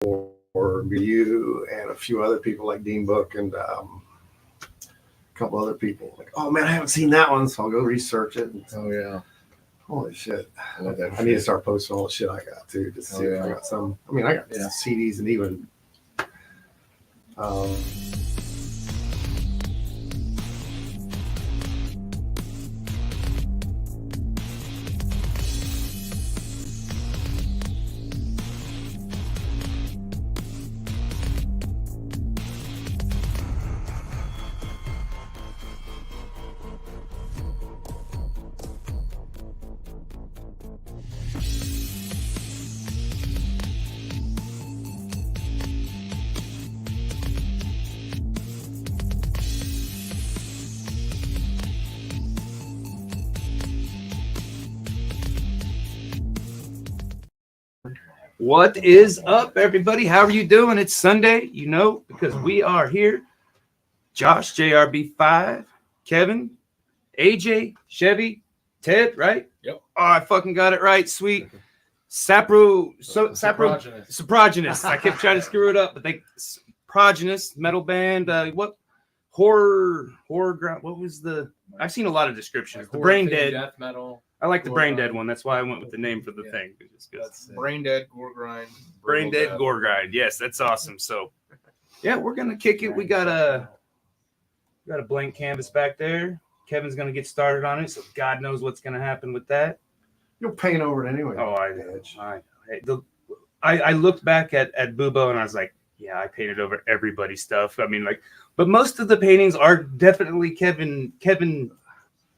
for you and a few other people like Dean Book and a couple other people. Like, oh man, I haven't seen that one, so I'll go research it. Oh yeah. Holy shit. I love that I need to start posting all the shit I got too, just to see if I got some. I mean, I got CDs and even What is up, everybody? How are you doing? It's Sunday, you know, because we are here. Josh, JRB5, Kevin, AJ, Chevy, Ted, right? Yep. Oh, I fucking got it right. Sweet. Saprogenous. I kept trying to screw it up, but Saprogenous metal band. What horror ground? What was the? I've seen a lot of descriptions. Like the Brain Dead death metal. I like the Brain Dead one. That's why I went with the name for the thing. That's Brain Dead, Gore Grind. Brain Dead, Gore Grind. Yes, that's awesome. So, yeah, we're gonna kick it. We got a blank canvas back there. Kevin's gonna get started on it, so God knows what's gonna happen with that. you'll paint over it anyway. Oh, I looked back at Bubo and I was like, yeah, I painted over everybody's stuff. I mean, like, but most of the paintings are definitely Kevin.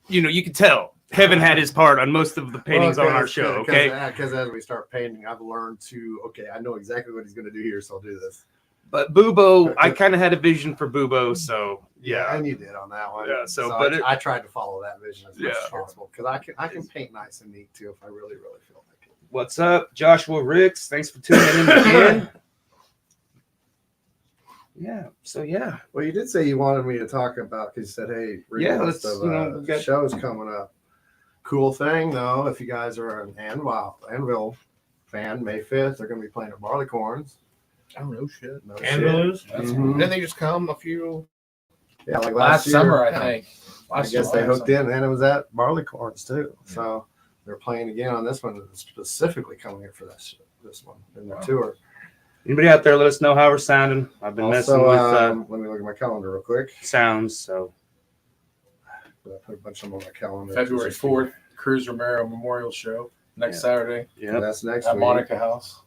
You know, you can tell. Kevin had his part on most of the paintings on our show, okay? Because as we start painting, I've learned to, I know exactly what he's going to do here, so I'll do this. But Bubo, I kind of had a vision for Bubo, so yeah. And you did on that one. Yeah, I tried to follow that vision as much as possible, because I can paint nice and neat, too, if I really, really feel like it. What's up, Joshua Ricks? Thanks for tuning in again. Yeah. Well, you did say you wanted me to talk about, because you said, hey, the show's coming up. Cool thing, though, if you guys are an Anvil fan, May 5th, they're going to be playing at Barleycorns. Oh, no shit. Anvils? Didn't they just come a few? Yeah, like last summer, I think. I guess they hooked in, and it was at Barleycorns, too. Yeah. So they're playing again on this one, specifically coming in for this one in their tour. Anybody out there, let us know how we're sounding. I've been messing with... let me look at my calendar real quick. Sounds, so... I put a bunch of them on my calendar. February 4th, Cruz Romero Memorial Show. Next Saturday. Yeah, that's next at week. Monica House.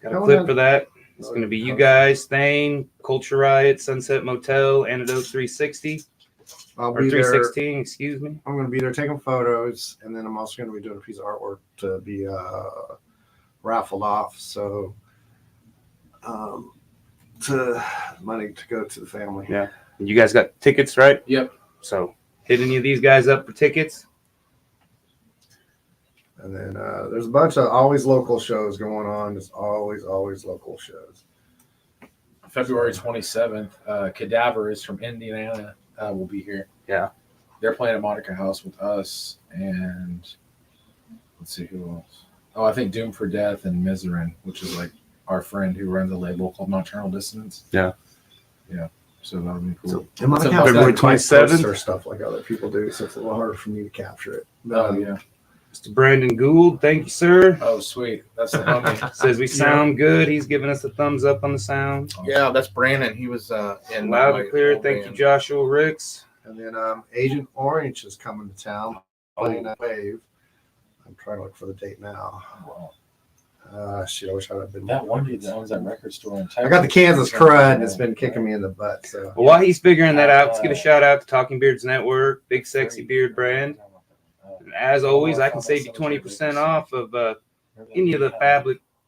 Got a clip for that. It's going to be you guys, Thane, Culture Riot, Sunset Motel, Antidote 360. I'll or be 316, there. Excuse me. I'm going to be there taking photos, and then I'm also going to be doing a piece of artwork to be raffled off. So, to money to go to the family. Yeah. And you guys got tickets, right? Yep. So, hit any of these guys up for tickets? And then there's a bunch of always local shows going on. There's always local shows. February 27th, Cadaverous from Indiana will be here. Yeah. They're playing at Monica House with us. And let's see who else. Oh, I think Doom for Death and Miserin, which is like our friend who runs a label called Nocturnal Dissonance. Yeah. Yeah. So that'll be cool. So February 27th or stuff like other people do, so it's a little harder for me to capture it. Yeah. Mr. Brandon Gould, thank you, sir. Oh, sweet. That's the homie. Says we sound good. He's giving us a thumbs up on the sound. Yeah, that's Brandon. He was in loud and clear. Thank you, Joshua Ricks. And then Agent Orange is coming to town playing that wave. I'm trying to look for the date now. Shit, I wish I'd have been. That one dude that owns that record store in Texas. I got the Kansas crud, and it's been kicking me in the butt. So, well, while he's figuring that out, let's give a shout out to Talking Beards Network, Big Sexy Beard brand. And as always, I can save you 20% off of any of the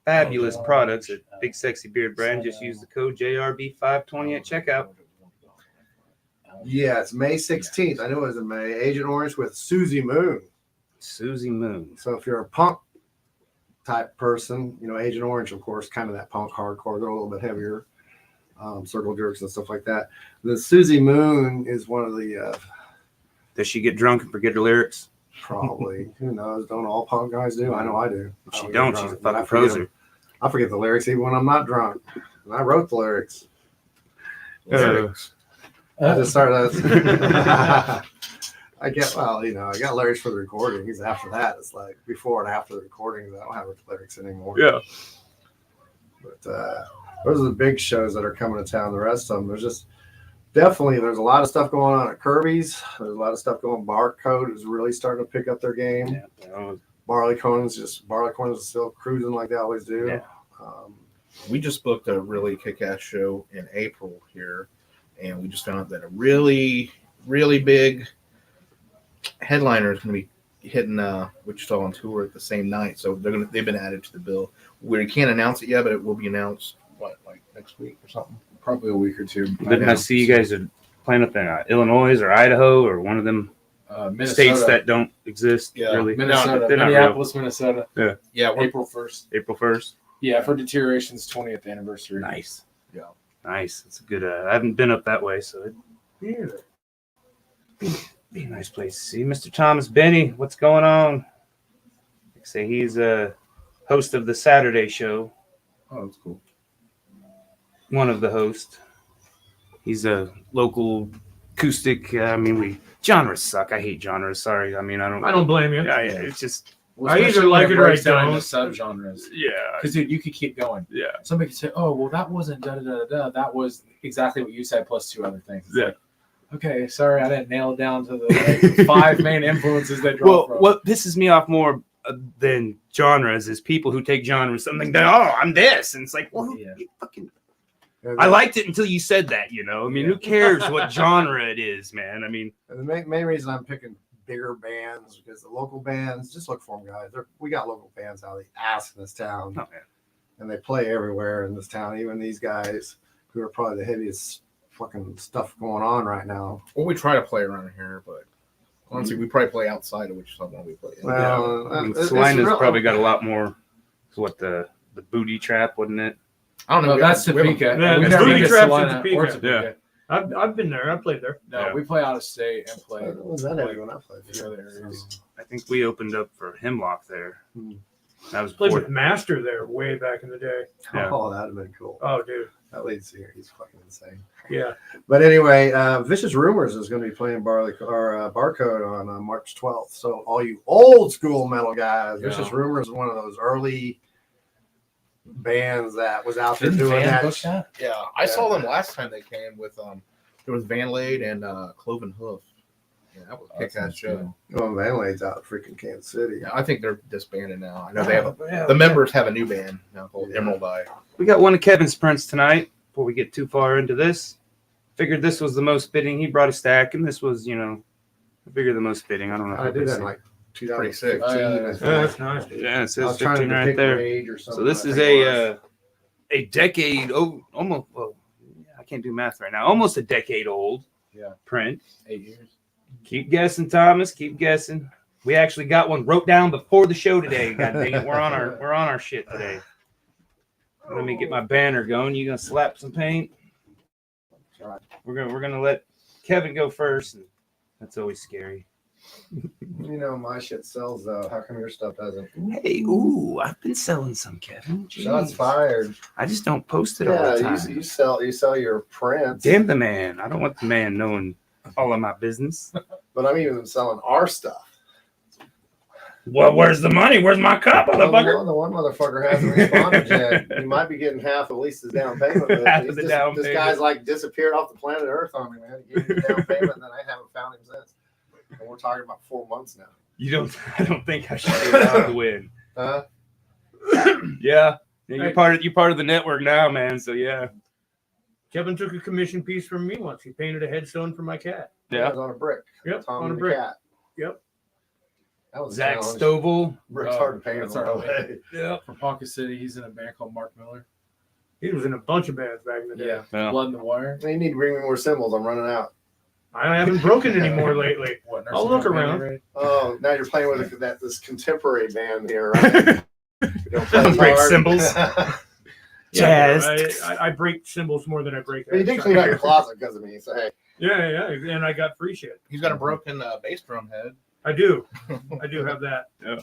fabulous products at Big Sexy Beard brand. Just use the code JRB520 at checkout. Yeah, it's May 16th. I knew it was in May. Agent Orange with Susie Moon. Susie Moon. So if you're a punk type person, you know, Agent Orange, of course, kind of that punk hardcore. They're a little bit heavier, circle jerks and stuff like that. The Susie Moon is one of the. Does she get drunk and forget her lyrics? Probably. Who knows? Don't all punk guys do? I know I do. If she don't, she's a fucking poser. I forget the lyrics even when I'm not drunk. And I wrote the lyrics. I just started. I got lyrics for the recordings. After that, it's like before and after the recordings, I don't have lyrics anymore. Yeah. But those are the big shows that are coming to town. The rest of them, there's a lot of stuff going on at Kirby's. There's a lot of stuff going. Barcode is really starting to pick up their game. Yeah. Barleycorns is still cruising like they always do. Yeah. We just booked a really kick-ass show in April here, and we just found out that a really, really big headliner is going to be hitting Wichita on tour at the same night. So they've been added to the bill. We can't announce it yet, but it will be announced like next week or something. Probably a week or two. Didn't I see you guys are playing up in Illinois or Idaho or one of them states that don't exist? Yeah, really. Minnesota, They're not Minneapolis, Minnesota. Yeah, April 1st. April 1st. Yeah, for Deterioration's 20th anniversary. Nice. Yeah. Nice. It's a good. I haven't been up that way, so it'd be a nice place to see. Mr. Thomas Benny, what's going on? Like I say he's a host of the Saturday show. Oh, that's cool. One of the hosts. He's a local acoustic. Genres suck. I hate genres. Sorry. I don't blame you. Yeah. It's just. Well, I either like it or I don't. Subgenres. Yeah. Because dude, you could keep going. Yeah. Somebody could say, "Oh, well, that wasn't da da da da. That was exactly what you said plus two other things." It's like, okay, sorry, I didn't nail it down to the 5 main influences they draw from. What pisses me off more than genres is people who take genres something that I'm this, and it's like, well, you fucking. I liked it until you said that. Who cares what genre it is, man? The main reason I'm picking bigger bands because the local bands, just look for them, guys. We got local bands out of the ass in this town, and they play everywhere in this town. Even these guys who are probably the heaviest fucking stuff going on right now. Well, we try to play around here, but honestly, we probably play outside of Wichita when we play. Well, Salina's probably got a lot more. What the booty trap, wasn't it? I don't know. That's Topeka. Yeah, We the never booty get trap's in Salina Topeka. or Topeka. I've been there. I played there. No, we play out of state and play. What was that when I played? the other areas. I think we opened up for Hemlock there. That was Played before. with Master there way back in the day. Yeah. Oh, that'd have been cool. Oh, dude. That lead singer, he's fucking insane. Yeah. But anyway, Vicious Rumors is going to be playing Barcode on March 12th. So all you old school metal guys, Vicious Rumors is one of those early bands that was out there doing that. Yeah, I saw them last time they came with there was Van Lade and Cloven Hoof. Yeah, that was a kick-ass show. Well, Van Lade's out of freaking Kansas City. Yeah, I think they're disbanded now. I know they have the members have a new band now called Emerald Eye. We got one of Kevin's prints tonight. Before we get too far into this, figured this was the most fitting. He brought a stack, and this was, I figured the most fitting. I don't know. I did that in like 2016. That's nice. Yeah, it says I was trying 15 to right pick there. my age or something. So this is a decade, almost. Well, I can't do math right now. Almost a decade old. Yeah. Print. 8 years. Keep guessing, Thomas. Keep guessing. We actually got one wrote down before the show today. God dang it, we're on our shit today. Let me get my banner going. You gonna slap some paint? We're gonna let Kevin go first. And that's always scary. My shit sells though. How come your stuff doesn't? Hey, I've been selling some, Kevin. Jeez. Shots fired. I just don't post it all the time. You sell your prints. Damn the man. I don't want the man knowing all of my business. But I'm even selling our stuff. Well, where's the money? Where's my cup, motherfucker? The one motherfucker hasn't responded yet. He might be getting half at least his down payment. This guy's like disappeared off the planet Earth on me, man. He gave me the down payment, and then I haven't found him since. And we're talking about 4 months now. I don't think I should be allowed to win. Yeah. You're part of the network now, man. So yeah. Kevin took a commission piece from me once. He painted a headstone for my cat. Yeah. It was on a brick. Yep. Tom on a and the brick. cat. Yep. That was Zach Stovall. Brick's hard to paint. That's our way. Yeah. From Pocket City, he's in a band called Mark Miller. He was in a bunch of bands back in the day. Yeah. Blood in the Wire. You need to bring me more symbols. I'm running out. I haven't broken any more lately. What, I'll look around. Oh, now you're playing with this contemporary band here, right? Break symbols. Jazz. I break symbols more than I break. You did clean out your closet because of me, so hey. Yeah, and I got free shit. He's got a broken bass drum head. I do have that. Yeah.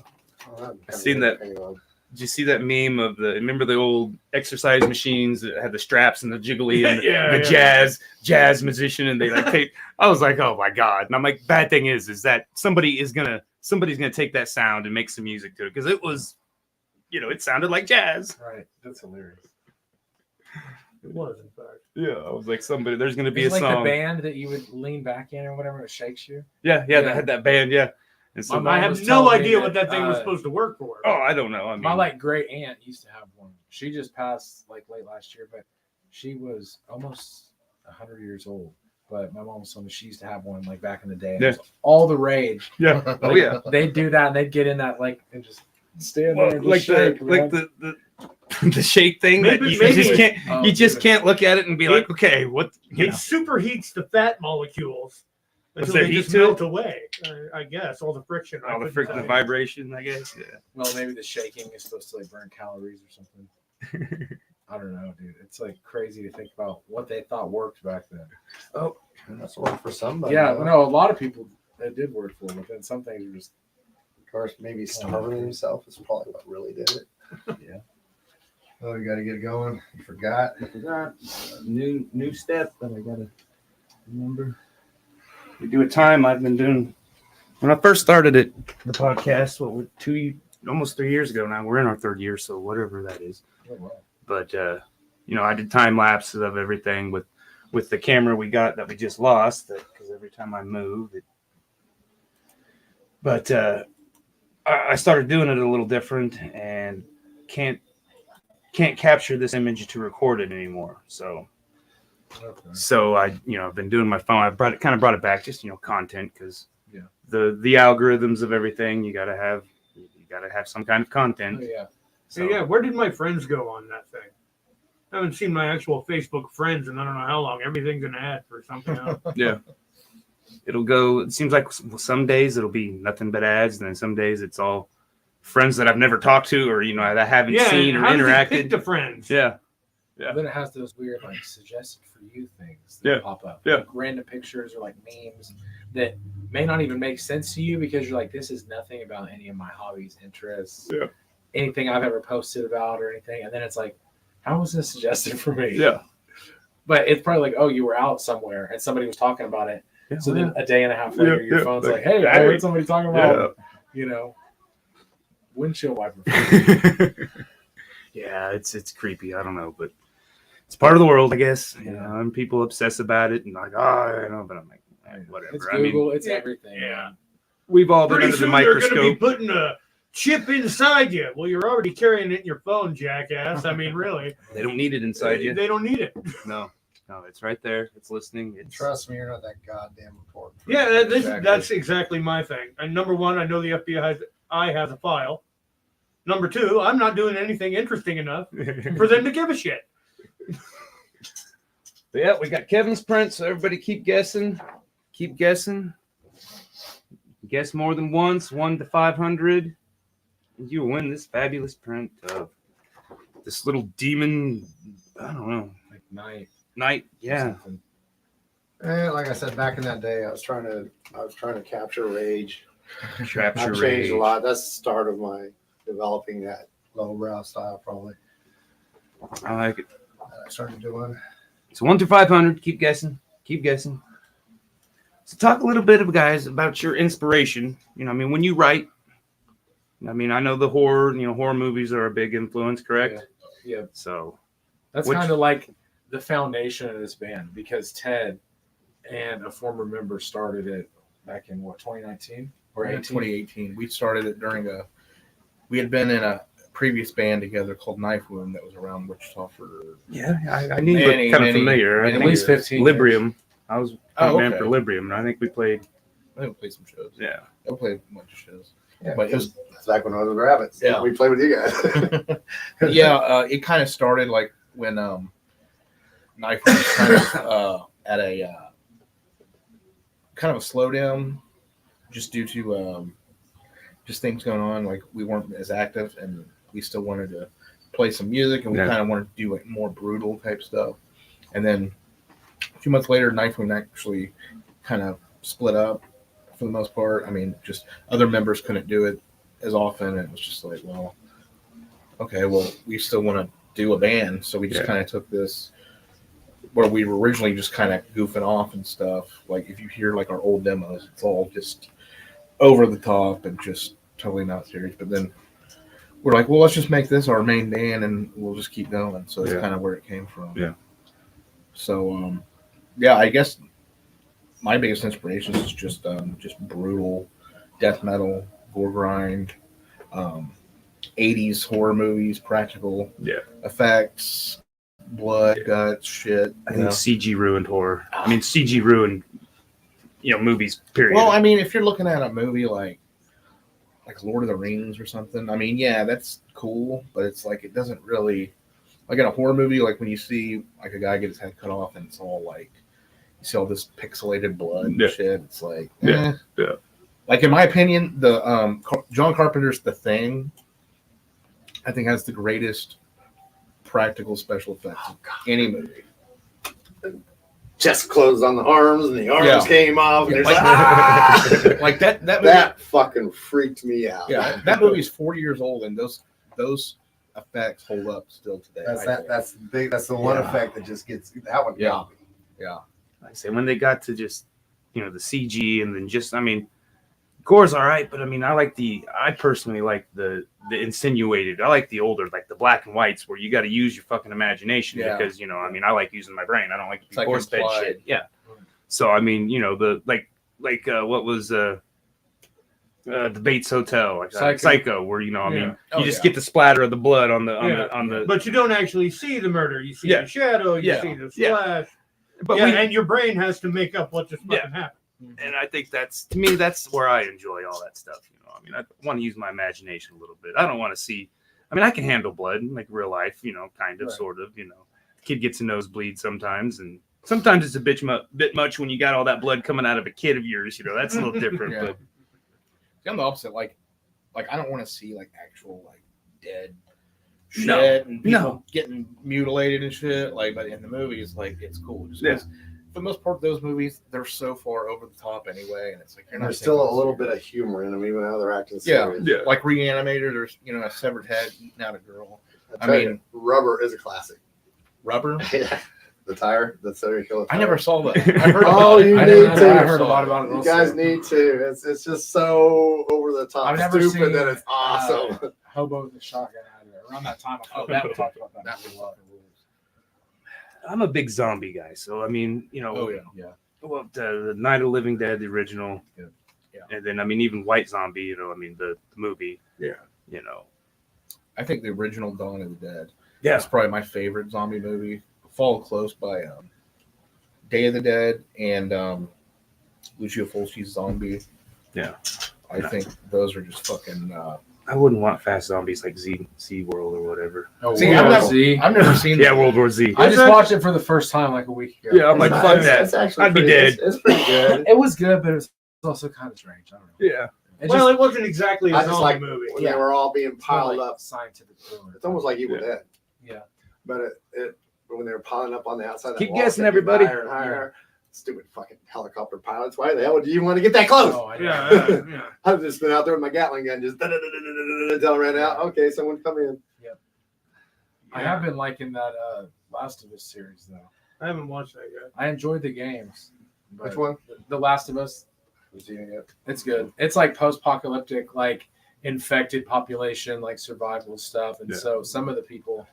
Oh, I seen that. Did you see that meme of remember the old exercise machines that had the straps and the jiggly and the jazz musician, and they like tape. I was like, oh my God. And I'm like, bad thing is that somebody's gonna take that sound and make some music to it, because it was, it sounded like jazz. Right. That's hilarious. It was, in fact. Yeah, I was like, there's gonna be a like song. The band that you would lean back in or whatever, it shakes you. Yeah, they had that band, yeah. And so I have no idea what that thing was supposed to work for. Oh, I don't know. I mean, my great aunt used to have one. She just passed late last year, but she was almost 100 years old. But my mom was telling me she used to have one back in the day. Yeah. It was all the rage. Yeah. Oh yeah. They'd do that and they'd get in that and just stand there and just shake, the shake thing that you just can't you just can't look at it and be like, okay, what? It superheats the fat molecules until they just melt away. I guess all the friction, all the friction, the vibration. I guess. Yeah. Well, maybe the shaking is supposed to burn calories or something. I don't know, dude. It's crazy to think about what they thought worked back then. Oh, that's worked for somebody. Yeah, no, a lot of people that did work for them, but then some things are just. Of course, maybe starving himself is probably what really did it. Yeah. Oh, you got to get going. You forgot. New step that I gotta remember. We do a time I've been doing when I first started the podcast. Almost 3 years ago now. We're in our third year, so whatever that is. Oh, wow. But I did time lapses of everything with the camera we got that we just lost. Because every time I move, But I started doing it a little different and can't capture this image to record it anymore. So I've been doing my phone. I've brought it back, just content, because the algorithms of everything, you gotta have some kind of content. Oh, yeah. So where did my friends go on that thing? I haven't seen my actual Facebook friends in I don't know how long. Everything's an ad for something else. Yeah. It'll go. It seems like some days it'll be nothing but ads, and then some days it's all friends that I've never talked to, or that I haven't seen or interacted. Pick the friends. Yeah. Then it has those weird suggested for you things that pop up. Yeah. Random pictures or memes that may not even make sense to you because you're this is nothing about any of my hobbies, interests, anything I've ever posted about or anything. And then it's how was this suggested for me? Yeah. But it's probably oh, you were out somewhere and somebody was talking about it. Yeah, so then a day and a half later, your phone's hey, I heard somebody talking about, windshield wiper. Yeah, it's creepy. I don't know, but it's part of the world, I guess. And people obsess about it and but I'm whatever. It's Google, it's everything. Yeah. We've all been under the microscope. They're going to be putting a chip inside you. Well, you're already carrying it in your phone, jackass. I mean, really. They don't need it inside you. They don't need it. No, it's right there. It's listening. Trust me, you're not that goddamn important. Yeah, that's exactly my thing. And number one, I know the FBI has a file. Number two, I'm not doing anything interesting enough for them to give a shit. But yeah, we got Kevin's print, so everybody keep guessing. Keep guessing. Guess more than once, 1 to 500. And you win this fabulous print of this little demon, I don't know. Night, yeah. And like I said, back in that day, I was trying to capture rage. I've changed rage. a lot. That's the start of my developing that lowbrow style, probably. I like it. That I started doing. So 1 through 500. Keep guessing. Keep guessing. So talk a little bit, guys, about your inspiration. When you write. I know the horror movies are a big influence, correct? Yeah. So that's kind of the foundation of this band, because Ted and a former member started it back in 2019 or 2018. We started it we had been in a previous band together called Knife Wound that was around Wichita for I knew you were kind of familiar. At least 15 Librium. years. I was man for Librium, and I think we played. I think we played some shows. Yeah, I played a bunch of shows. Yeah, but that's back when I was with Rabbits. Yeah, we played with you guys. Yeah, it kind of started when Knife was kind of at a kind of a slowdown, just due to just things going on. We weren't as active, and we still wanted to play some music, and we kind of wanted to do more brutal type stuff. And then a few months later, Knife Wound actually kind of split up for the most part. Just other members couldn't do it as often. And it was just okay, well, we still want to do a band, so we just kind of took this where we were originally just kind of goofing off and stuff. Like if you hear like our old demos, it's all just over the top and just totally not serious. But then we're like, well, let's just make this our main band and we'll just keep going. So that's kind of where it came from. Yeah. So, I guess my biggest inspiration is just brutal death metal, gore grind, 80s horror movies, practical effects, blood, guts, shit. I think CG ruined horror. I mean, CG ruined, movies, period. Well, I mean, if you're looking at a movie like Lord of the Rings or something, I mean, yeah, that's cool, but it's like it doesn't really, like in a horror movie, like when you see like a guy get his head cut off and it's all like, you see all this pixelated blood and shit, it's like, Like in my opinion, the John Carpenter's The Thing, I think has the greatest practical special effects of any movie. Chest closed on the arms, and the arms came off, and there's like that movie, that fucking freaked me out. Yeah, that movie's 40 years old, and those effects hold up still today. That's big. That's the one effect that just gets that one. Yeah. Like I say, when they got to just the CG, and then just, I mean, gore's all right, but I mean, I personally like the insinuated. I like the older, like the black and whites, where you got to use your fucking imagination because I mean, I like using my brain. I don't like to be force fed shit. Yeah. So I mean, the what was the Bates Hotel, like Psycho, where I mean, you just get the splatter of the blood on the. But you don't actually see the murder. You see the shadow. You see the splash. But and your brain has to make up what just fucking happened. And I think that's where I enjoy all that stuff. I mean, I want to use my imagination a little bit. I don't want to see. I mean, I can handle blood like real life, kind of, sort of. Kid gets a nosebleed sometimes, and sometimes it's a bit much when you got all that blood coming out of a kid of yours. That's a little different. But I'm the opposite. Like I don't want to see like actual like dead shit and people getting mutilated and shit. Like, but in the movies, like it's cool. Just for the most part, those movies, they're so far over the top anyway, and it's like there's still a little bit of humor in them, even though they're acting serious. Yeah, like Reanimator, there's a severed head eating out a girl. I mean, Rubber is a classic. Rubber, the tire, the serial killer. I never saw that. I heard I heard a lot about it. You guys need to. It's just so over the top, stupid that it's awesome. Hobo with the shotgun out of there. Around that time, I thought we talked about that. I'm a big zombie guy, so I mean, well, the Night of the Living Dead, the original, and then I mean, even White Zombie, I mean, the movie, I think the original Dawn of the Dead, is probably my favorite zombie movie. Followed close by Day of the Dead and Lucio Fulci's Zombie. Yeah, I think those are just fucking. I wouldn't want fast zombies like Sea World or whatever. Oh, see, I've never seen. Yeah, World War Z. I just watched it for the first time like a week ago. Yeah, I'm like, fuck that. I'd be dead. It's pretty good. It was good, but it was also kind of strange. I don't know. Yeah. It wasn't exactly a zombie movie. When they were all being piled up. Scientific thriller. It's almost like Evil Dead. Yeah. But when they were piling up on the outside, keep guessing, everybody. Higher and higher. Stupid fucking helicopter pilots. Why the hell do you want to get that close? Oh, yeah. I've just been out there with my Gatling gun, just until I ran out. Okay, someone come in. Yep. I have been liking that Last of Us series though. I haven't watched that yet. I enjoyed the games. Which one? The Last of Us. It's good. It's like post-apocalyptic, like infected population, like survival stuff, and so some of the people,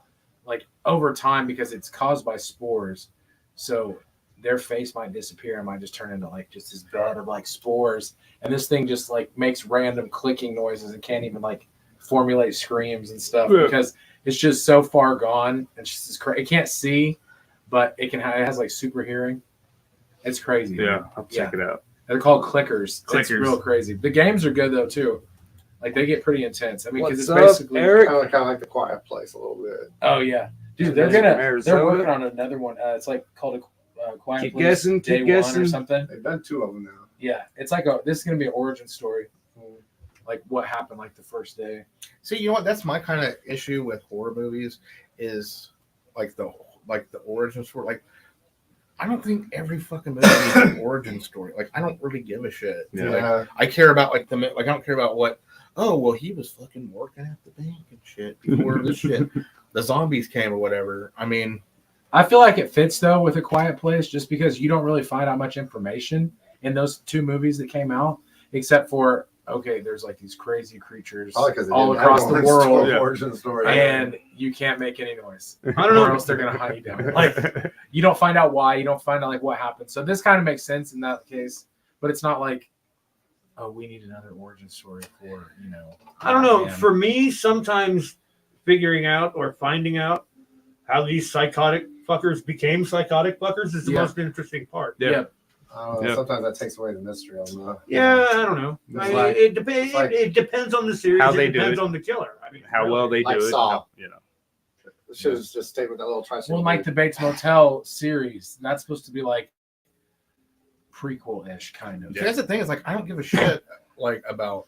like over time, because it's caused by spores, so their face might disappear and might just turn into like just this bed of like spores, and this thing just like makes random clicking noises and can't even like formulate screams and stuff because it's just so far gone. It's just it can't see, but it has like super hearing. It's crazy. Yeah, I'll check it out. They're called clickers. It's real crazy. The games are good though too. Like they get pretty intense. I mean, because it's basically kind of like The Quiet Place a little bit. Oh yeah, dude, they're working on another one. It's like called a Quiet Place. Keep guessing or something. They've done 2 of them now. Yeah, it's like this is gonna be an origin story, like what happened like the first day. See, you know what? That's my kind of issue with horror movies is like the origin story. Like, I don't think every fucking movie needs an origin story. Like, I don't really give a shit. Yeah. Like, I care about like I don't care about what oh, well, he was fucking working at the bank and shit before the zombies came or whatever. I mean, I feel like it fits though with A Quiet Place, just because you don't really find out much information in those 2 movies that came out, except for there's like these crazy creatures all across the world, origin story, and you can't make any noise. I don't know, or else they're gonna hunt you down. Like you don't find out why, you don't find out like what happened. So this kind of makes sense in that case, but it's not like, oh, we need another origin story for I don't know. Man. For me, sometimes figuring out or finding out how these psychotic fuckers became psychotic fuckers is the most interesting part. Yeah. Sometimes that takes away the mystery of them. Yeah, I don't know. It depends. like- It depends on the series. How they it do depends it. on the killer. I mean, How really. well they Like do it. Saw. How, Should have just stayed with that little tricycle. Well, like the Bates Motel series, that's supposed to be like prequel-ish kind of. see, that's the thing is like I don't give a shit like about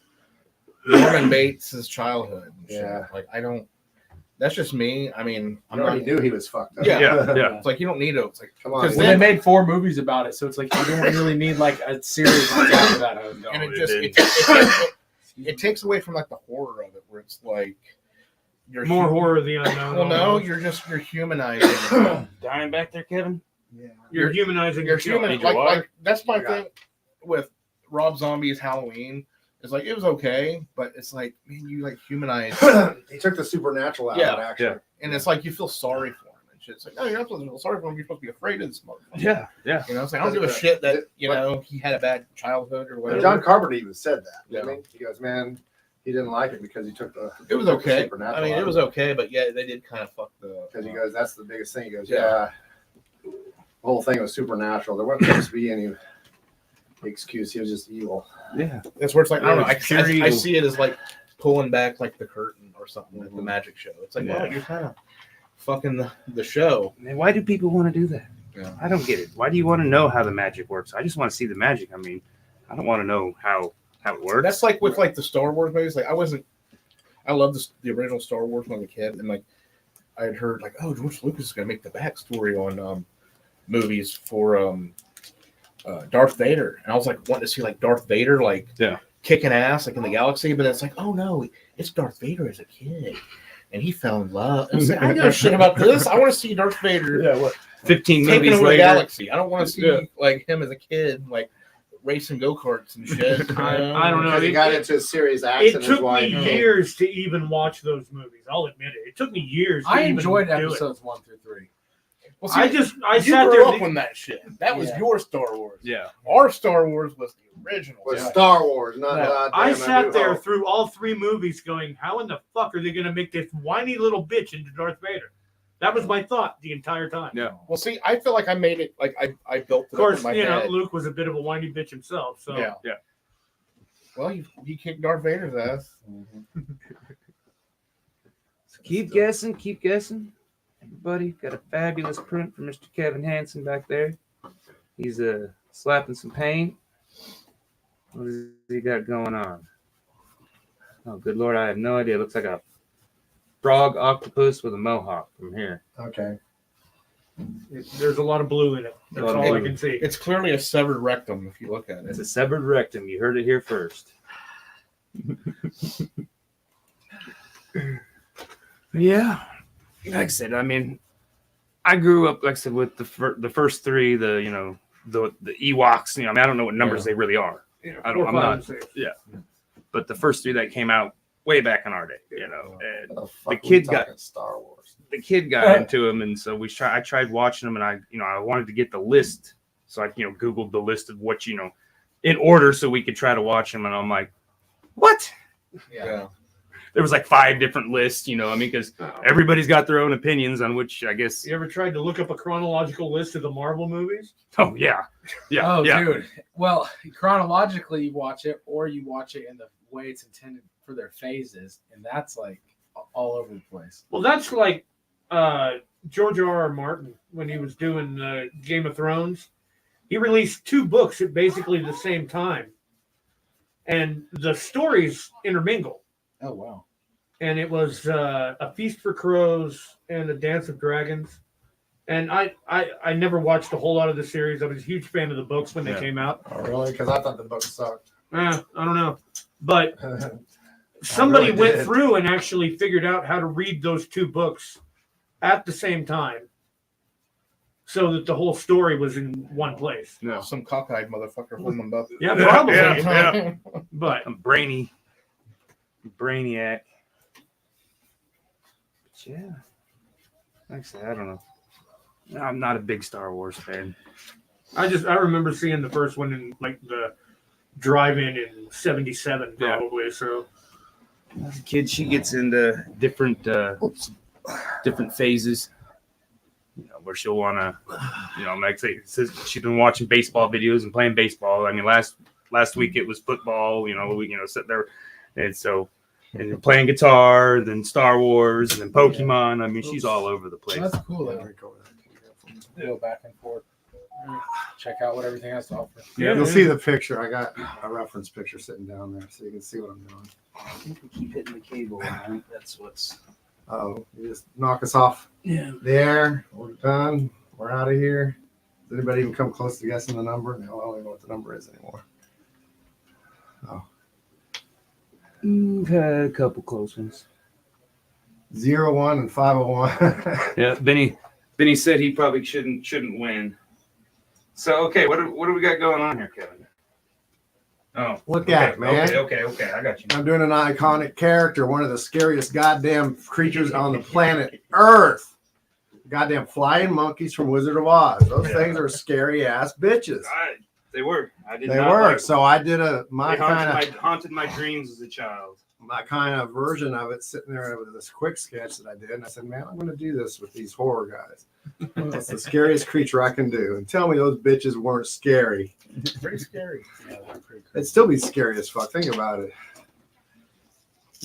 Norman Bates' childhood. And shit. Yeah. Like I don't. That's just me. I mean, I already knew he was fucked up. Yeah. It's like you don't need to. It's like Come on. Because Well, then- they made 4 movies about it, so it's like you don't really need like a series like after that. I would go. and it it just didn't. it takes away from like the horror of it, where it's like you're More horror of the unknown. Well, no, almost. you're humanizing. dying back there, Kevin. Yeah. You're humanizing. You're the killer. human. Need your water? Like that's my I got thing with Rob Zombie's Halloween. It's like it was okay, but it's like man, you like humanize, He took the supernatural out Yeah, of it, actually. and it's like you feel sorry for him and shit. It's like no, you're not supposed to feel sorry for him. You're supposed to be afraid of this motherfucker. Yeah. You know, it's like I don't give a shit that you know he had a bad childhood or whatever. John Carpenter even said that. Yeah. Didn't he? He goes, man, he didn't like it because he took the. It was took the okay. supernatural I mean, out it of was okay, but yeah, they did kind of fuck the. Because he goes, that's the biggest thing. He goes, Yeah. the whole thing was supernatural. There wasn't supposed to be any excuse. He was just evil. Yeah. That's where it's like I don't know. Pure I evil. see it as like pulling back like the curtain or something like the magic show. It's like, Yeah. well, you're kind of fucking the show. Man, why do people want to do that? Yeah. I don't get it. Why do you want to know how the magic works? I just want to see the magic. I mean, I don't want to know how it works. That's like with like the Star Wars movies. Like I loved the original Star Wars when I was a kid, and like I had heard like, oh, George Lucas is gonna make the backstory on movies for Darth Vader, and I was like wanting to see like Darth Vader like kicking ass like in the galaxy, but it's like, oh no, it's Darth Vader as a kid, and he fell in love. And it's like, I know shit about this. I want to see Darth Vader. Yeah, what? 15 Taking movies over the later. galaxy. I don't want to see like him as a kid like racing go-karts and shit. I don't know. Because he got into a serious It accident. took is why me he years to even watch those movies. I'll admit it. It took me years. To I even enjoyed do it. episodes 1 through 3. Well, I you sat grew there. up on that shit. That was Yeah. your Star Wars. Yeah. Our Star Wars was the original. was Yeah. Star Wars, not Yeah. I damn, sat New there Hope. through all 3 movies going, how in the fuck are they going to make this whiny little bitch into Darth Vader? That was my thought the entire time. Yeah. Well, see, I feel like I made it. Like I built it Of course, up in my you know, head. Luke was a bit of a whiny bitch himself. So Yeah. Yeah. Well, you kicked Darth Vader's ass. So keep guessing. Everybody got a fabulous print from Mr. Kevin Hansen back there. He's slapping some paint. What does he got going on? Oh, good Lord, I have no idea. It looks like a frog octopus with a mohawk from here. Okay. there's a lot of blue in it. That's lot of all I blue. can see. It's clearly a severed rectum if you look at It's it. a severed rectum. You heard it here first. Yeah. Like I said, I mean, I grew up, like I said, with the first 3, the Ewoks. I mean, I don't know what numbers they really are. Yeah, I don't- 4, I'm 5, not- and 6. But the first 3 that came out way back in our day, and The fuck kid we got- talking Star Wars. the kid got into them, and so I tried watching them, and I wanted to get the list, so I Googled the list of what in order so we could try to watch them, and I'm like, what? Yeah. There was like 5 different lists, because everybody's got their own opinions on which I guess. You ever tried to look up a chronological list of the Marvel movies? Oh yeah, Oh, yeah. dude. Well, chronologically, you watch it, or you watch it in the way it's intended for their phases, and that's like all over the place. Well, that's like George R.R. Martin when he was doing Game of Thrones. He released 2 books at basically the same time, and the stories intermingle. Oh, wow. And it was A Feast for Crows and A Dance of Dragons. And I never watched a whole lot of the series. I was a huge fan of the books when they came out. Oh, really? Because I thought the book sucked. I don't know. But somebody really went did. through and actually figured out how to read those two books at the same time so that the whole story was in one place. No, some cockeyed motherfucker holding them both. Yeah, probably. Yeah. But I'm brainiac. But yeah, like I said, I don't know. I'm not a big Star Wars fan. I remember seeing the first one in like the drive-in in '77, probably. Yeah. So as a kid, she gets into different phases. Where she'll want to, like say, she's been watching baseball videos and playing baseball. I mean, last week it was football. Sit there, and playing guitar, then Star Wars, and then Pokemon. I mean, she's all over the place. That's cool. Go back and forth. Check out what everything has to offer. Yeah, you'll see the picture. I got a reference picture sitting down there, so you can see what I'm doing. I think we keep hitting the cable. Man. That's what's. Oh, you just knock us off. Yeah. There, we're done. We're out of here. Does anybody even come close to guessing the number? No, I don't even know what the number is anymore. Oh. We've had a couple close ones. 01 and 501. Yeah, Benny said he probably shouldn't win. So okay, what do we got going on here, Kevin? Oh, look at it, man. Okay, I got you. I'm doing an iconic character, one of the scariest goddamn creatures on the planet Earth. Goddamn flying monkeys from Wizard of Oz. Those things are scary ass bitches. They were. They were. So I did haunted my dreams as a child. My kind of version of it, sitting there with this quick sketch that I did, and I said, "Man, I'm going to do this with these horror guys. It's the scariest creature I can do." And tell me those bitches weren't scary. Pretty scary. Yeah, they're pretty cool. It'd still be scary as fuck. Think about it.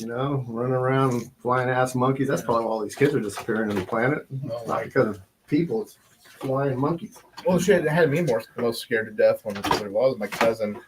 Running around flying ass monkeys. That's probably why all these kids are disappearing on the planet. Not because of people, it's flying monkeys. Well, shit, it had me most scared to death when it was my cousin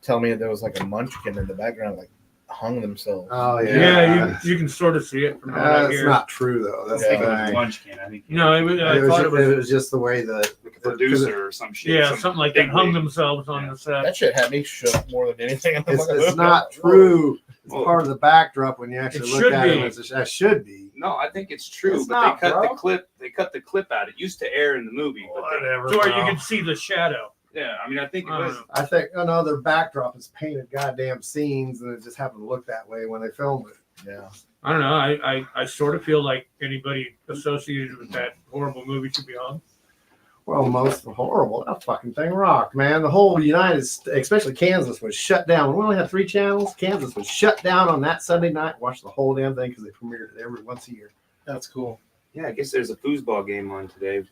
tell me there was like a munchkin in the background, like hung themselves. Oh yeah. Yeah, you can sort of see it from That's here. not true though. That's I the think it was thing. Munchkin. I think No, It was just the way the producer or some shit. Yeah, something like that. Hung themselves on the set. That shit had me shook more than anything. It's not true. It's part of the backdrop when you actually look at it. That should be. No, I think it's true, It's but not, they cut bro. the clip. They cut the clip out. It used to air in the movie, but Whatever. To where you can see the shadow. yeah, I mean, I think it was. I think their backdrop is painted goddamn scenes, and it just happened to look that way when they filmed it. Yeah. I don't know. I sort of feel like anybody associated with that horrible movie should be hung. Well, most horrible. That fucking thing rocked, man. The whole United States, especially Kansas, was shut down. When we only had 3 channels, Kansas was shut down on that Sunday night. Watched the whole damn thing because they premiered it once a year. That's cool. Yeah, I guess there's a foosball game on today.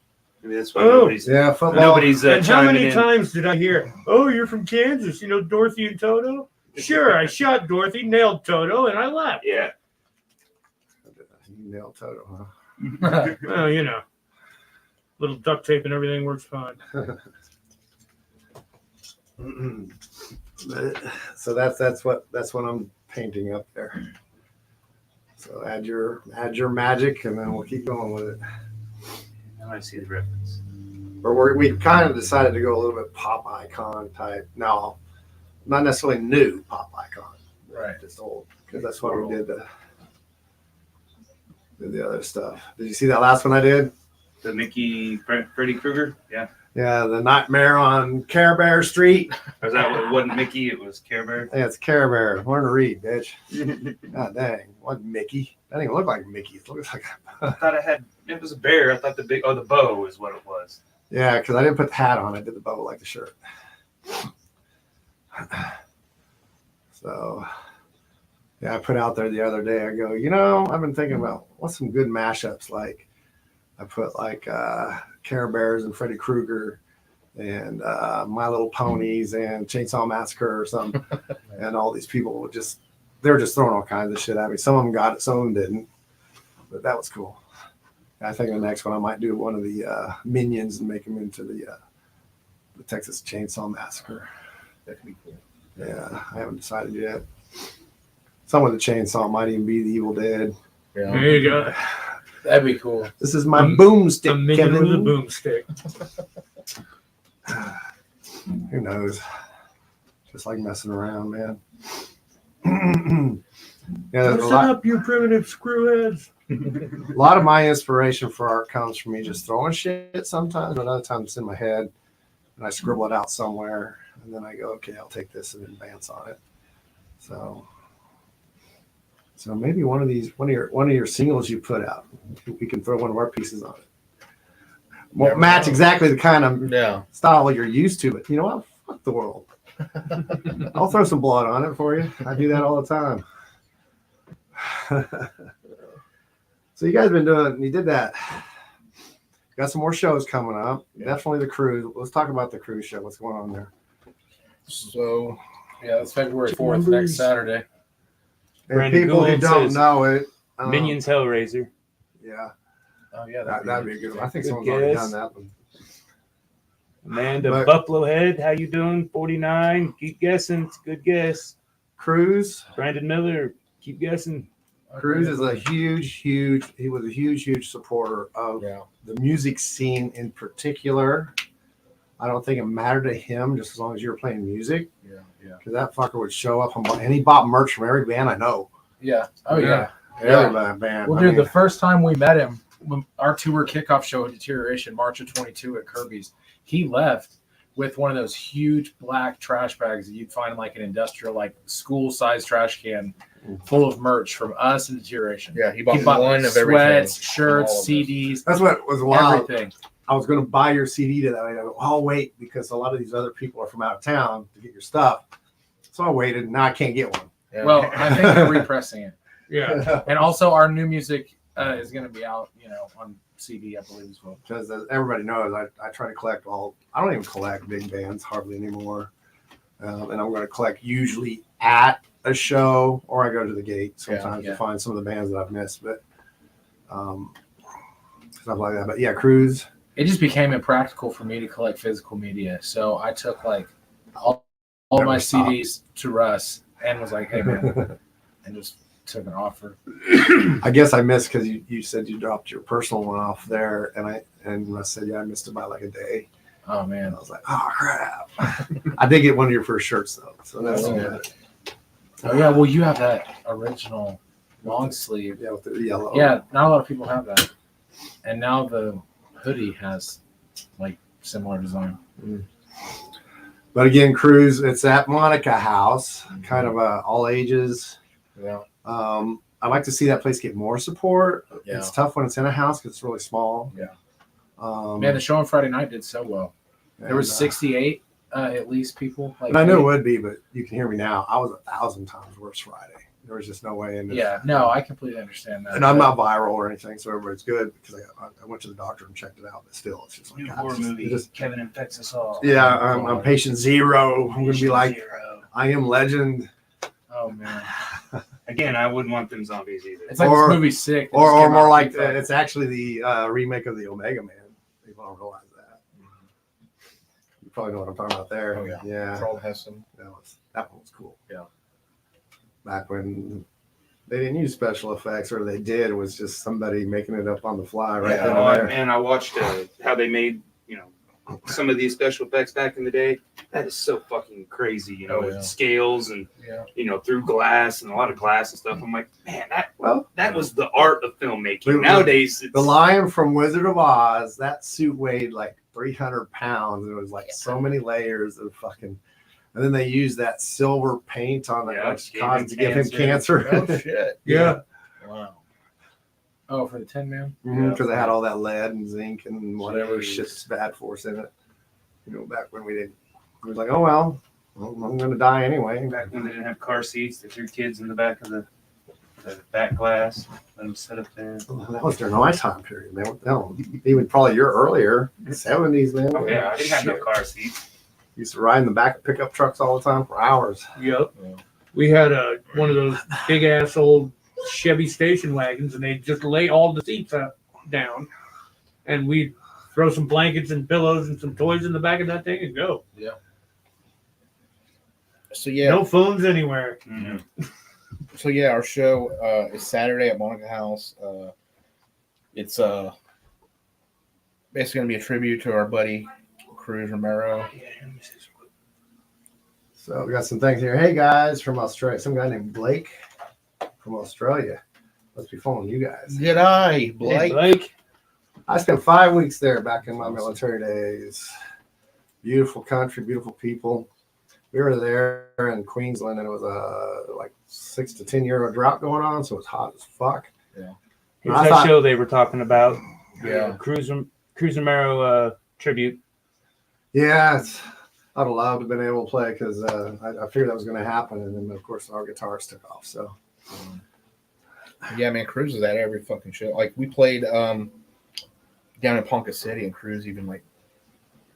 Maybe that's why Oh, football. nobody's And how chiming many in. times did I hear, "Oh, you're from Kansas, Dorothy and Toto"? Sure, I shot Dorothy, nailed Toto, and I left. Yeah. You nailed Toto, huh? Well, little duct tape and everything works fine. So that's what I'm painting up there. So add your magic, and then we'll keep going with it. Now I see the reference. Or we kind of decided to go a little bit pop icon type. No, not necessarily new pop icon. Right. Just old, because that's what we did. Did the other stuff. Did you see that last one I did? The Freddy Krueger? Yeah. Yeah, the Nightmare on Care Bear Street. Or is that what it wasn't Mickey? It was Care Bear? Yeah, it's Care Bear. Learn to read, bitch. God dang. It wasn't Mickey. That didn't even look like Mickey. It looks like I thought it was a bear. I thought the bow is what it was. Yeah, because I didn't put the hat on. I did the bow like the shirt. So, yeah, I put out there the other day. I go, I've been thinking about what's some good mashups. Like, I put like Care Bears and Freddy Krueger and My Little Ponies and Chainsaw Massacre or something. And all these people were just throwing all kinds of shit at me. Some of them got it, some of them didn't. But that was cool. I think the next one I might do one of the Minions and make them into the Texas Chainsaw Massacre. That could be cool. Yeah, I haven't decided yet. Some of the chainsaw might even be the Evil Dead. Yeah. There you go. That'd be cool. This is my boomstick, A minion Kevin. with a boomstick. Who knows? Just like messing around, man. Yeah, there's Listen up, you primitive screwheads. a lot of my inspiration for art comes from me just throwing shit sometimes, but other times it's in my head and I scribble it out somewhere and then I go, okay, I'll take this and advance on it. So maybe one of your singles you put out, we can throw one of our pieces on it. Won't match exactly the kind of style you're used to, but you know what? Fuck the world. I'll throw some blood on it for you. I do that all the time. So you guys been doing, you did that. Got some more shows coming up. Definitely the cruise. Let's talk about the cruise show. What's going on there? So, it's February 4th, next Saturday. And Brandon people who Gould don't says know it. Minions Hellraiser. Yeah. Oh, yeah. That'd be a good one. I think Good someone's already guess. done that one. Amanda But- Buffalo Head, how you doing? 49. Keep guessing. It's a good guess. Cruise. Brandon Miller, keep guessing. Cruz is a huge supporter of the music scene in particular. I don't think it mattered to him just as long as you were playing music. yeah. Because that fucker would show up and he bought merch from every band I know. Yeah. Oh, yeah. Every band. Well, dude, the first time we met him, when our tour kickoff show at Deterioration, March of 22 at Kirby's, he left with one of those huge black trash bags that you'd find in like an industrial, like school-sized trash can full of merch from us and Deterioration. Yeah, he bought one of everything. Sweats, shirts, CDs. That's what was wild. Everything. I was going to buy your CD today. I go, I'll wait because a lot of these other people are from out of town to get your stuff. So I waited, and now I can't get one. Yeah. Well, I think they're repressing it. Yeah. And also our new music is going to be out, on CD, I believe as well. Because as everybody knows, I try to collect I don't even collect big bands hardly anymore. And I'm going to collect usually at a show or I go to the gate sometimes to find some of the bands that I've missed. But stuff like that. But yeah, Cruise. It just became impractical for me to collect physical media. So I took like all my CDs to Russ and was like, hey, man, and just took an offer. I guess I missed because you said you dropped your personal one off there. And I said, I missed it by like a day. Oh, man. I was like, oh, crap. I did get one of your first shirts, though. So that's good. Oh, yeah. Well, you have that original long sleeve. Yeah, with the yellow. Yeah, not a lot of people have that. And now the hoodie has like similar design. But again, Cruise, it's at Monica House, kind of all ages. Yeah. I'd like to see that place get more support. Yeah. It's tough when it's in a house because it's really small. Yeah. Man, the show on Friday night did so well. There was 68 at least people. Like, and I knew it would be, but you can hear me now. I was 1,000 times worse Friday. There was just no way in. Yeah, no, I completely understand that. And I'm not viral or anything, so everybody's good because I went to the doctor and checked it out. But still, it's just like New horror movie. Kevin infects us all. Yeah, I'm patient zero. I'm gonna be like, Zero. I am legend. Oh man. Again, I wouldn't want them zombies either. It's like this movie's sick. Or more like it's actually the remake of the Omega Man. People don't realize that. You probably know what I'm talking about there. Oh, yeah. Yeah. Charles Hansen. That one was cool. Yeah. Back when they didn't use special effects, or they did, it was just somebody making it up on the fly right then and there. And I watched how they made, some of these special effects back in the day. That is so fucking crazy, with scales and, through glass and a lot of glass and stuff. I'm like, man, that was the art of filmmaking. Nowadays, it's... The lion from Wizard of Oz, that suit weighed like 300 pounds. And it was like so many layers of fucking... And then they used that silver paint on it, to give him cancer. Oh, shit. Yeah. Wow. Oh, for the Tin Man? Because it had all that lead and zinc and whatever shit's bad for us in it. Back when we was like, oh, well, I'm going to die anyway. Back when they didn't have car seats, they threw kids in the back of the back glass, let them sit up there. That was during my time period, man. No, even probably you're earlier, 70s, man. Oh, yeah, I didn't have no car seats. Used to ride in the back of pickup trucks all the time for hours. Yep. We had one of those big ass old Chevy station wagons, and they just lay all the seats down, and we'd throw some blankets and pillows and some toys in the back of that thing and go. Yeah. So yeah, no phones anywhere. Mm-hmm. So yeah, our show is Saturday at Monica House. It's basically gonna be a tribute to our buddy Cruz Romero. So we got some things here. Hey guys, from Australia, some guy named Blake from Australia. Must be following you guys. G'day, Blake. Hey, Blake. I spent 5 weeks there back in my military days. Beautiful country, beautiful people. We were there in Queensland, and it was a like 6 to 10 year drought going on, so it's hot as fuck. Yeah. Here's that show they were talking about. Yeah. Cruiser Marrow tribute. Yeah, I'd have loved to have been able to play because I figured that was going to happen, and then of course our guitars took off. So Yeah, man, Cruz is at every fucking show. Like we played down in Ponca City, and Cruz even like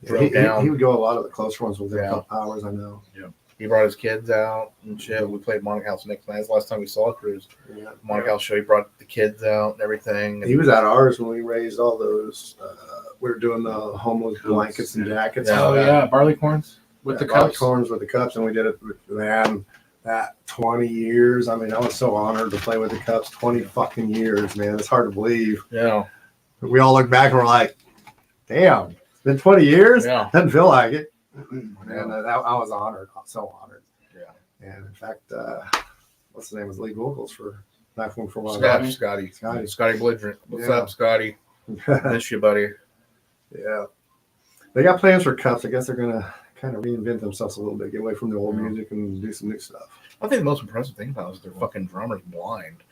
drove down. He would go a lot of the closer ones within Yeah. a couple hours. I know. Yeah. He brought his kids out and shit. We played Monarch House next night. That's the last time we saw Cruz. Yeah. Monarch House show. He brought the kids out and everything. And He was at ours when we raised all those. We were doing the homeless blankets and jackets. Yeah. Oh yeah, barley corns with the cups. Corns with the cups, and we did it with man. That 20 years. I mean, I was so honored to play with the Cups. 20 fucking years, man. It's hard to believe. Yeah. We all look back and we're like, damn, it's been 20 years? Yeah. Doesn't feel like it. And I was honored. I was so honored. Yeah. And in fact, what's the name of the lead vocals for Knife One for One? Scotty Belligerent. What's Yeah. up, Scotty? Miss you, buddy. Yeah. They got plans for Cups. I guess they're going to kind of reinvent themselves a little bit, get away from the old music and do some new stuff. I think the most impressive thing about it is their fucking drummer's blind.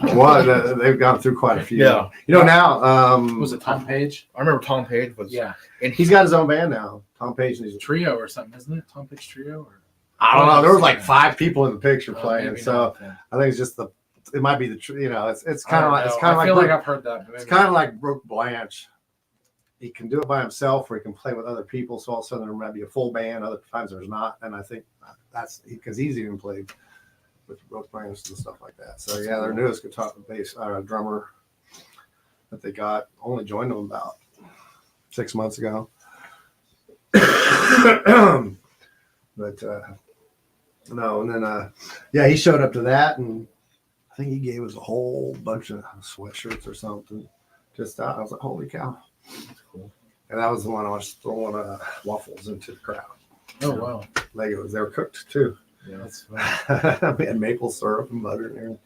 Well, they've gone through quite a few. Yeah. You know, now. Was it Tom Page? I remember Tom Page was. Yeah, And He's got his own band now. Tom Page and he's trio or something, isn't it? Tom Page trio or I don't know. There was like 5 people in the picture playing, maybe so not, then. I think it's just it might be it's kind of like I feel like I've heard that. it's kind of like Brooke Blanche. He can do it by himself, or he can play with other people. So all of a sudden there might be a full band. Other times there's not, and I think that's because he's even played with Brooke Blanche and stuff like that. So yeah, their newest guitar bass drummer that they got only joined them about 6 months ago. But no, and then yeah, he showed up to that, and I think he gave us a whole bunch of sweatshirts or something. Just I was like, holy cow, that's cool. And that was the one I was throwing waffles into the crowd. Oh wow, Legos. They were cooked too. Yeah, that's funny. We had maple syrup and butter and everything.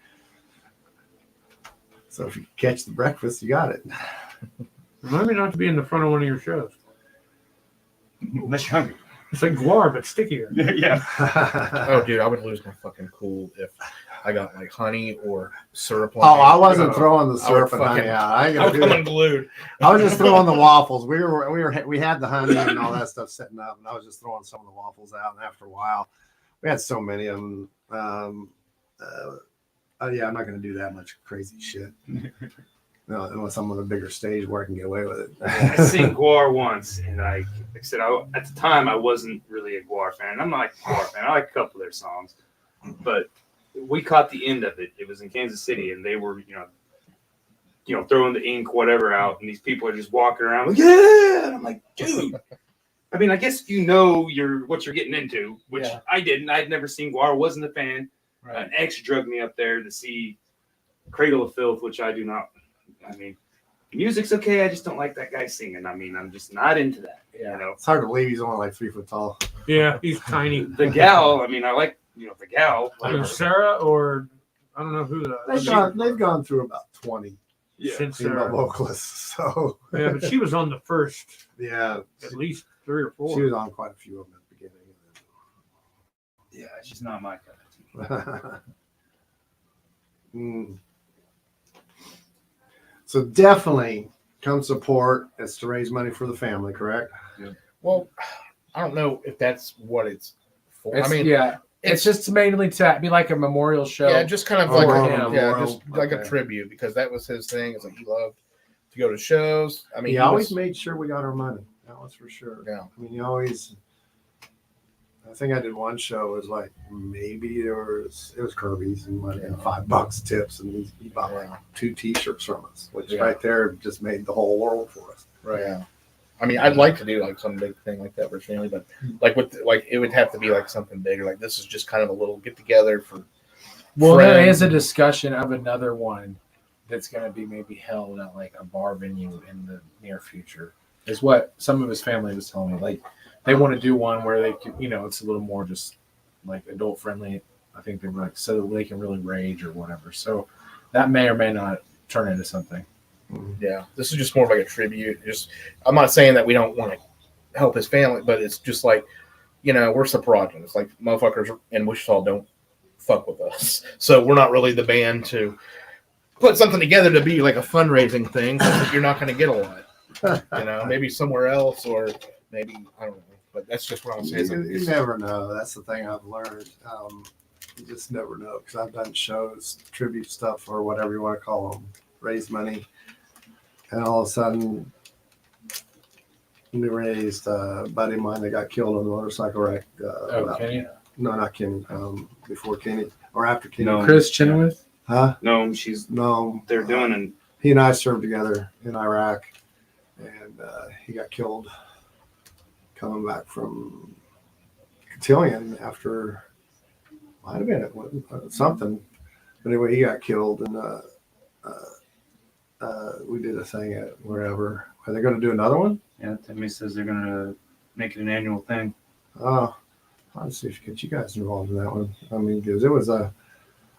So if you catch the breakfast, you got it. Remind me not to be in the front of one of your shows. Unless you're hungry. It's like guar, but stickier. Yeah. Oh, dude, I would lose my fucking cool if I got like honey or syrup. Oh, I wasn't throwing the syrup and honey out. I ain't I gonna was do coming that. glued. I was just throwing the waffles. We had the honey and all that stuff setting up, and I was just throwing some of the waffles out. And after a while, we had so many of them. Yeah, I'm not going to do that much crazy shit. No, unless I'm on a bigger stage where I can get away with it. I seen Guar once, and like I said, at the time I wasn't really a Guar fan. I'm not a Guar fan. I like a couple of their songs, but we caught the end of it. It was in Kansas City, and they were, you know, throwing the ink, whatever, out, and these people are just walking around like, yeah. And I'm like, dude. I mean, I guess you know what you're getting into, which I didn't. I'd never seen Guar. Wasn't a fan. Right. An ex drugged me up there to see Cradle of Filth, which I do not. I mean, music's okay. I just don't like that guy singing. I mean, I'm just not into that. Yeah. You know, It's hard to believe he's only like 3 foot tall. Yeah, he's tiny. the gal. I mean, I like the gal. Either Sarah or I don't know who They've gone through about 20 since female Sarah. vocalists. So Yeah, but she was on the first yeah, at least 3 or 4. she was on quite a few of them at the Yeah, she's not my cup of tea. beginning. So definitely come support. It's to raise money for the family, correct? Well, I don't know if that's what it's for. It's, I mean, yeah, it's just mainly to be like a memorial show. yeah, just kind of Oh, like wow. just like a Okay. tribute because that was his thing. It's like he loved to go to shows. I mean, He always made sure we got our money. That was for sure. Yeah. I mean, he always. I think I did one show. It was like maybe it was Kirby's and like $5 tips, and he bought like 2 T-shirts from us, which right there just made the whole world for us. Right. Yeah. I mean, I'd like to do like some big thing like that for his family, but like it would have to be like something bigger. Like this is just kind of a little get together for. Well, there friends. is a discussion of another one that's going to be maybe held at like a bar venue in the near future. Is what some of his family was telling me. Like they want to do one where they could, it's a little more just like adult friendly. I think they were like so that they can really rage or whatever. So that may or may not turn into something. Yeah, this is just more like a tribute. I'm not saying that we don't want to help his family, but it's just like, we're Saprogenous. Like, motherfuckers in Wichita don't fuck with us, so we're not really the band to put something together to be like a fundraising thing. You're not going to get a lot, maybe somewhere else, or maybe I don't know. But that's just what I'm saying. You never know. That's the thing I've learned. You just never know, because I've done shows, tribute stuff, or whatever you want to call them, raise money, and all of a sudden we raised a buddy of mine that got killed in a motorcycle wreck. Kenny? No, not Kenny. Before Kenny or after Kenny. No. Chris Chenoweth? Huh? No, they're doing and he and I served together in Iraq, and he got killed coming back from Cotillion after, might have been something. But anyway, he got killed, and we did a thing at wherever. Are they going to do another one? yeah, Timmy says they're gonna make it an annual thing. Oh, I'll see if you get you guys involved in that one. I mean, because it was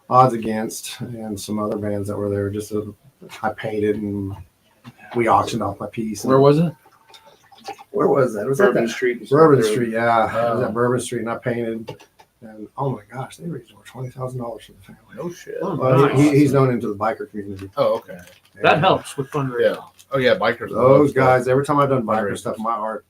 Odds Against and some other bands that were there. I painted and we auctioned off my piece. Where was it? Where was that? It was Bourbon at Street. Bourbon Street, yeah. It was Oh. at Bourbon Street, and I painted. And oh my gosh, they raised over $20,000 for the family. Oh shit. Oh, Well, nice. he's known into the biker community. Oh, okay. That And helps with fundraising. Yeah. Oh yeah, bikers. Those guys, every time I've done biker Fundraisers. stuff, my art,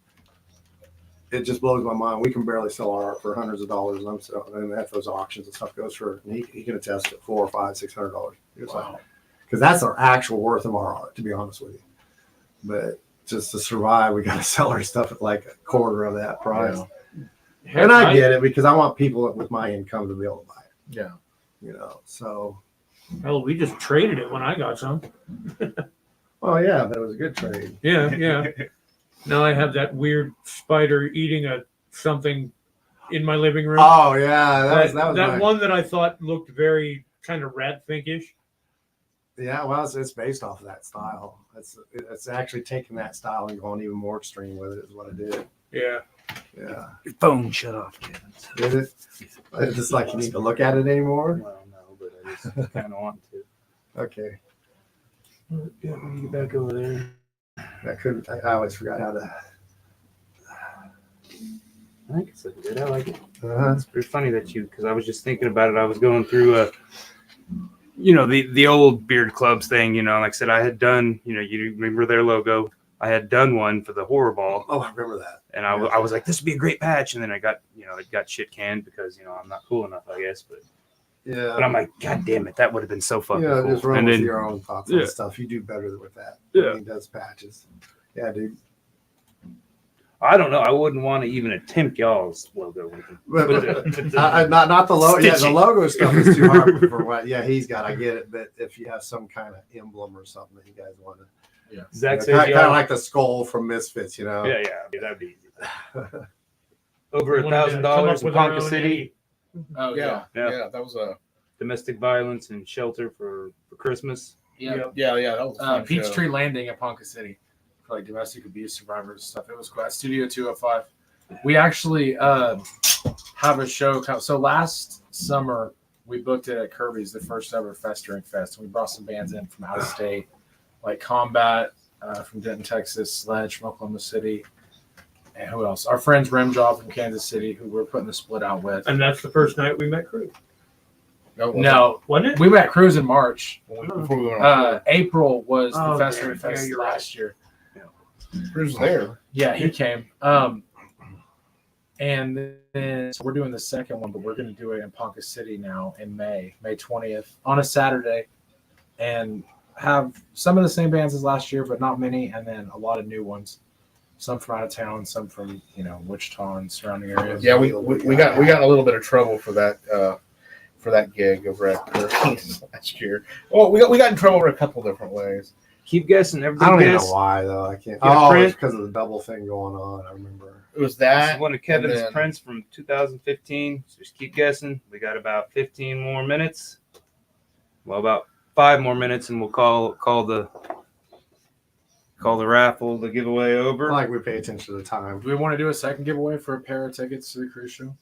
it just blows my mind. We can barely sell our art for hundreds of dollars, and and at those auctions and stuff goes for, and he can attest to $400, $500, $600. Wow. Because that's our actual worth of our art, to be honest with you. But just to survive, we got to sell our stuff at like a quarter of that price. Yeah. And I get it, because I want people with my income to be able to buy it. Yeah. So, Hell, we just traded it when I got some. well, yeah, but it was a good trade. Yeah. Now I have that weird spider eating something in my living room. Oh yeah, that was nice. one that I thought looked very kind of rat finkish. Yeah, well, it's based off of that style. It's actually taking that style and going even more extreme with it is what I did. Yeah. Yeah. Your phone shut off, Kevin. Did it? It's just like you need to look at it anymore. Well, no, but I just kind of want to. Okay. Yeah, let me get back over there. I always forgot how to. I think it's looking good. I like it. Uh-huh. It's pretty funny that because I was just thinking about it. I was going through the old beard clubs thing. Like I said, I had done. You remember their logo. I had done one for the horror ball. Oh, I remember that. And I was like, this would be a great patch. And then I got, it got shit canned because, I'm not cool enough, I guess. But Yeah. I'm like, God damn it, that would have been so fucking Yeah, cool. just run And with then, your own thoughts Yeah. on stuff. You do better with that. Yeah. He does patches. Yeah, dude. I don't know. I wouldn't want to even attempt y'all's logo with him. But, not the logo. Yeah, the Stitching. logo stuff is too hard for what. Yeah, he's got. I get it. But if you have some kind of emblem or something that you guys want to, Zach says kind of y'all. like the skull from Misfits, Yeah, that'd be easy. We Over wanted to come $1,000 up in with our Ponca own City. Oh yeah. Yeah. That was a Domestic violence and shelter for Christmas. Yeah. that was a fun show. Peachtree Landing at Ponca City for like domestic abuse survivors and stuff. It was cool. At Studio 205. We actually have a show. So last summer we booked it at Kirby's, the first ever Festering Fest. And we brought some bands in from out of state, like Combat from Denton, Texas, Sledge from Oklahoma City, and who else? Our friends Rimjaw from Kansas City, who we're putting the split out with. And that's the first night we met Cruz. No, Wasn't it? we met Cruise in March. Before we went on April was the Oh, Festering yeah, Fest you're last year. Cruz was there. Yeah, he came. And then so we're doing the second one, but we're going to do it in Ponca City now in May 20th on a Saturday, and have some of the same bands as last year, but not many, and then a lot of new ones. Some from out of town, some from Wichita and surrounding areas. Yeah, we got in a little bit of trouble for that gig over at Kirby's last year. Well, we got in trouble in a couple different ways. Keep guessing. I Everybody don't even know guess. why though. I can't. Get a Oh, print? it's because of the double thing going on. I remember. It was This that. is one of Kevin's and then- prints from 2015. So just keep guessing. We got about 15 more minutes. Well, about 5 more minutes, and we'll call the raffle, the giveaway over. I like we pay attention to the time. Do we want to do a second giveaway for a pair of tickets to the cruise show?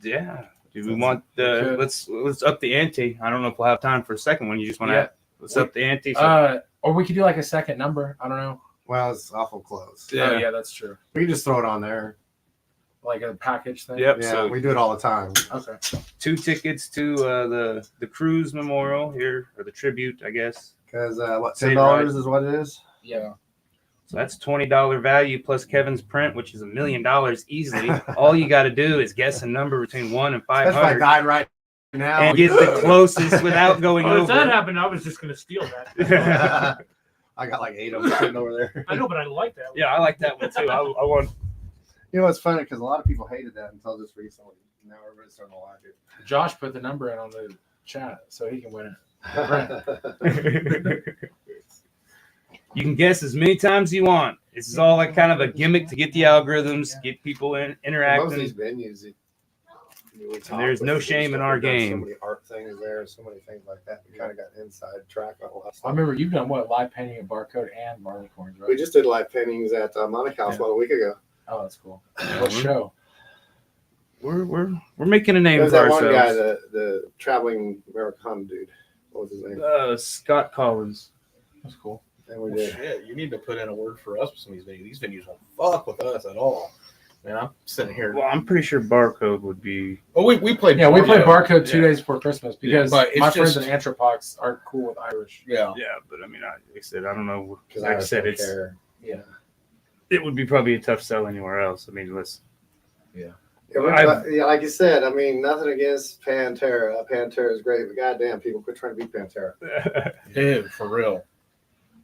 Yeah, Do we want the let's up the ante? I don't know if we'll have time for a second one. You just want to let's up the ante. Or we could do like a second number. I don't know. Well, it's awful close. Yeah. Oh, yeah, that's true. We can just throw it on there. Like a package thing. Yep. Yeah, So we do it all the time. Okay. 2 tickets to the cruise memorial here, or the tribute, I guess. Because what, $10 is what it is? Yeah. So that's $20 value plus Kevin's print, which is $1 million easily. All you got to do is guess a number between 1 and That's 500, my guy right now. and get the closest without going Well, if that over. happened, I was just going to steal that. I got like 8 of them sitting over there. I know, but I like that one. Yeah, I like that one too. I want. You know, it's funny because a lot of people hated that until just recently. Now everybody's starting to like it. Josh put the number in on the chat so he can win it. You can guess as many times as you want. This is all like kind of a gimmick to get the algorithms, get people Most of interacting. these venues, There's no shame in our game. So many art things there, so many things like that. We kind of got inside track on a lot of I stuff. remember you've done what, live painting at Barcode and Marley Corns, right? We just did live paintings at Monica House about a week ago. Oh, that's cool. What show? We're making a name There's for that one ourselves. guy, the traveling American dude. What was his name? Scott Collins. That's cool. And we Well, did. shit, you need to put in a word for us with some of these venues. These venues won't fuck with us at all. Man, I'm sitting here. Well, I'm pretty sure Barcode would be. Oh, we played. Yeah, we played Barcode. Barcode 2 days before Christmas because but it's my friends just- in Anthropox are cool with Irish. Yeah. Yeah, but I mean, like I said, I don't know. Because Like I said, it's Yeah. it would be probably a tough sell anywhere else. I mean, listen. Yeah, like you said, I mean, nothing against Pantera. Pantera is great, but goddamn, people quit trying to beat Pantera. Dude, for real.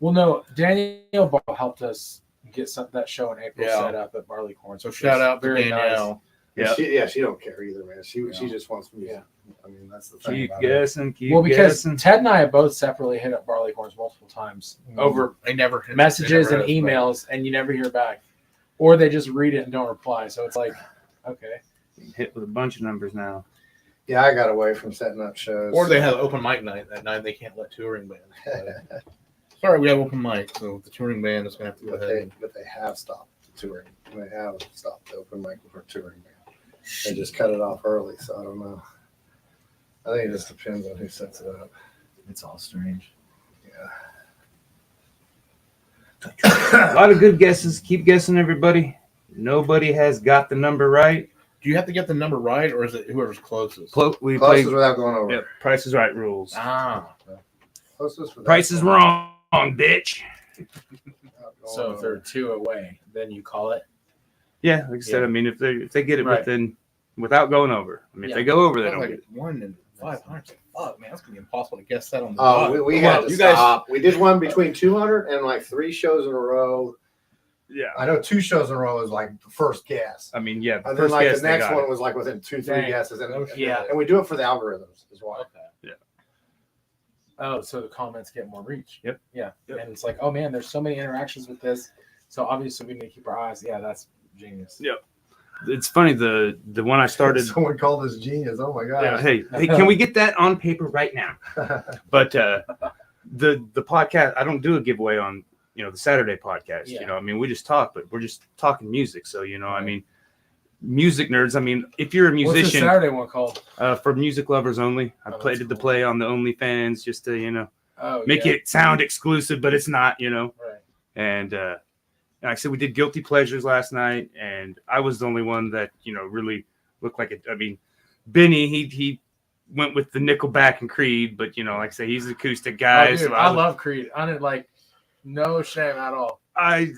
Well, no, Danielle Ball helped us get that show in April Yeah. set up at Barley Corn. So shout out to very Danielle. Yeah. She don't care either, man. She just wants music. Yeah. I mean, that's the thing. Keep about it. guessing. Keep Well, because guessing. Ted and I have both separately hit up Barley Corns multiple times over They never messages they and never emails, and you never hear back, or they just read it and don't reply. So it's like, okay, Hit with a bunch of numbers now. Yeah, I got away from setting up shows. Or they have open mic night. That night they can't let touring bands play. Sorry, we have open mic, so the touring band is going to have to go ahead. But they have stopped the touring. They have stopped the open mic for touring. They just cut it off early, so I don't know. I think it just depends on who sets it up. it's all strange. A lot of good guesses. Keep guessing, everybody. Nobody has got the number right. Do you have to get the number right, or is it whoever's closest? We Closest played. without going over. Yeah, Price is Right rules. Ah. Closest without Price is going wrong, bitch. So if they're 2 away, then you call it. Yeah, like I said, Yeah. I mean, if they get it Right. without going over. I mean, if they go over, they That's don't like get it. 1 in 500. Fuck, man, that's gonna be impossible to guess that on the Oh, dot. we Come had on, to you guys. stop. We did one between 200 and like 3 shows in a row. Yeah. I know 2 shows in a row is like the first guess. I mean, yeah. And then First like guess, the they next got one it. was like within 2-3 Dang. guesses. Yeah. And we do it for the algorithms as well. Okay. Oh, so the comments get more reach. Yep. Yeah. Yep. And it's like, oh man, there's so many interactions with this. So obviously we need to keep our eyes. Yeah, that's genius. Yeah. It's funny, the one I started. Someone called us genius. Oh my god. Yeah, hey, can we get that on paper right now? But the podcast, I don't do a giveaway on the Saturday podcast. Yeah. I mean, we just talk, but we're just talking music. So I mean, music nerds. I mean, if you're a What's the musician, Saturday one called? for music lovers only, I Oh, played that's the cool. play on the OnlyFans just to Oh, make yeah. it sound exclusive, but it's not. Right. And like I said, we did Guilty Pleasures last night, and I was the only one that really looked like it. I mean, Benny he went with the Nickelback and Creed, but like I say, he's an acoustic guy. Oh, dude, so I love Creed. I didn't no shame at all. I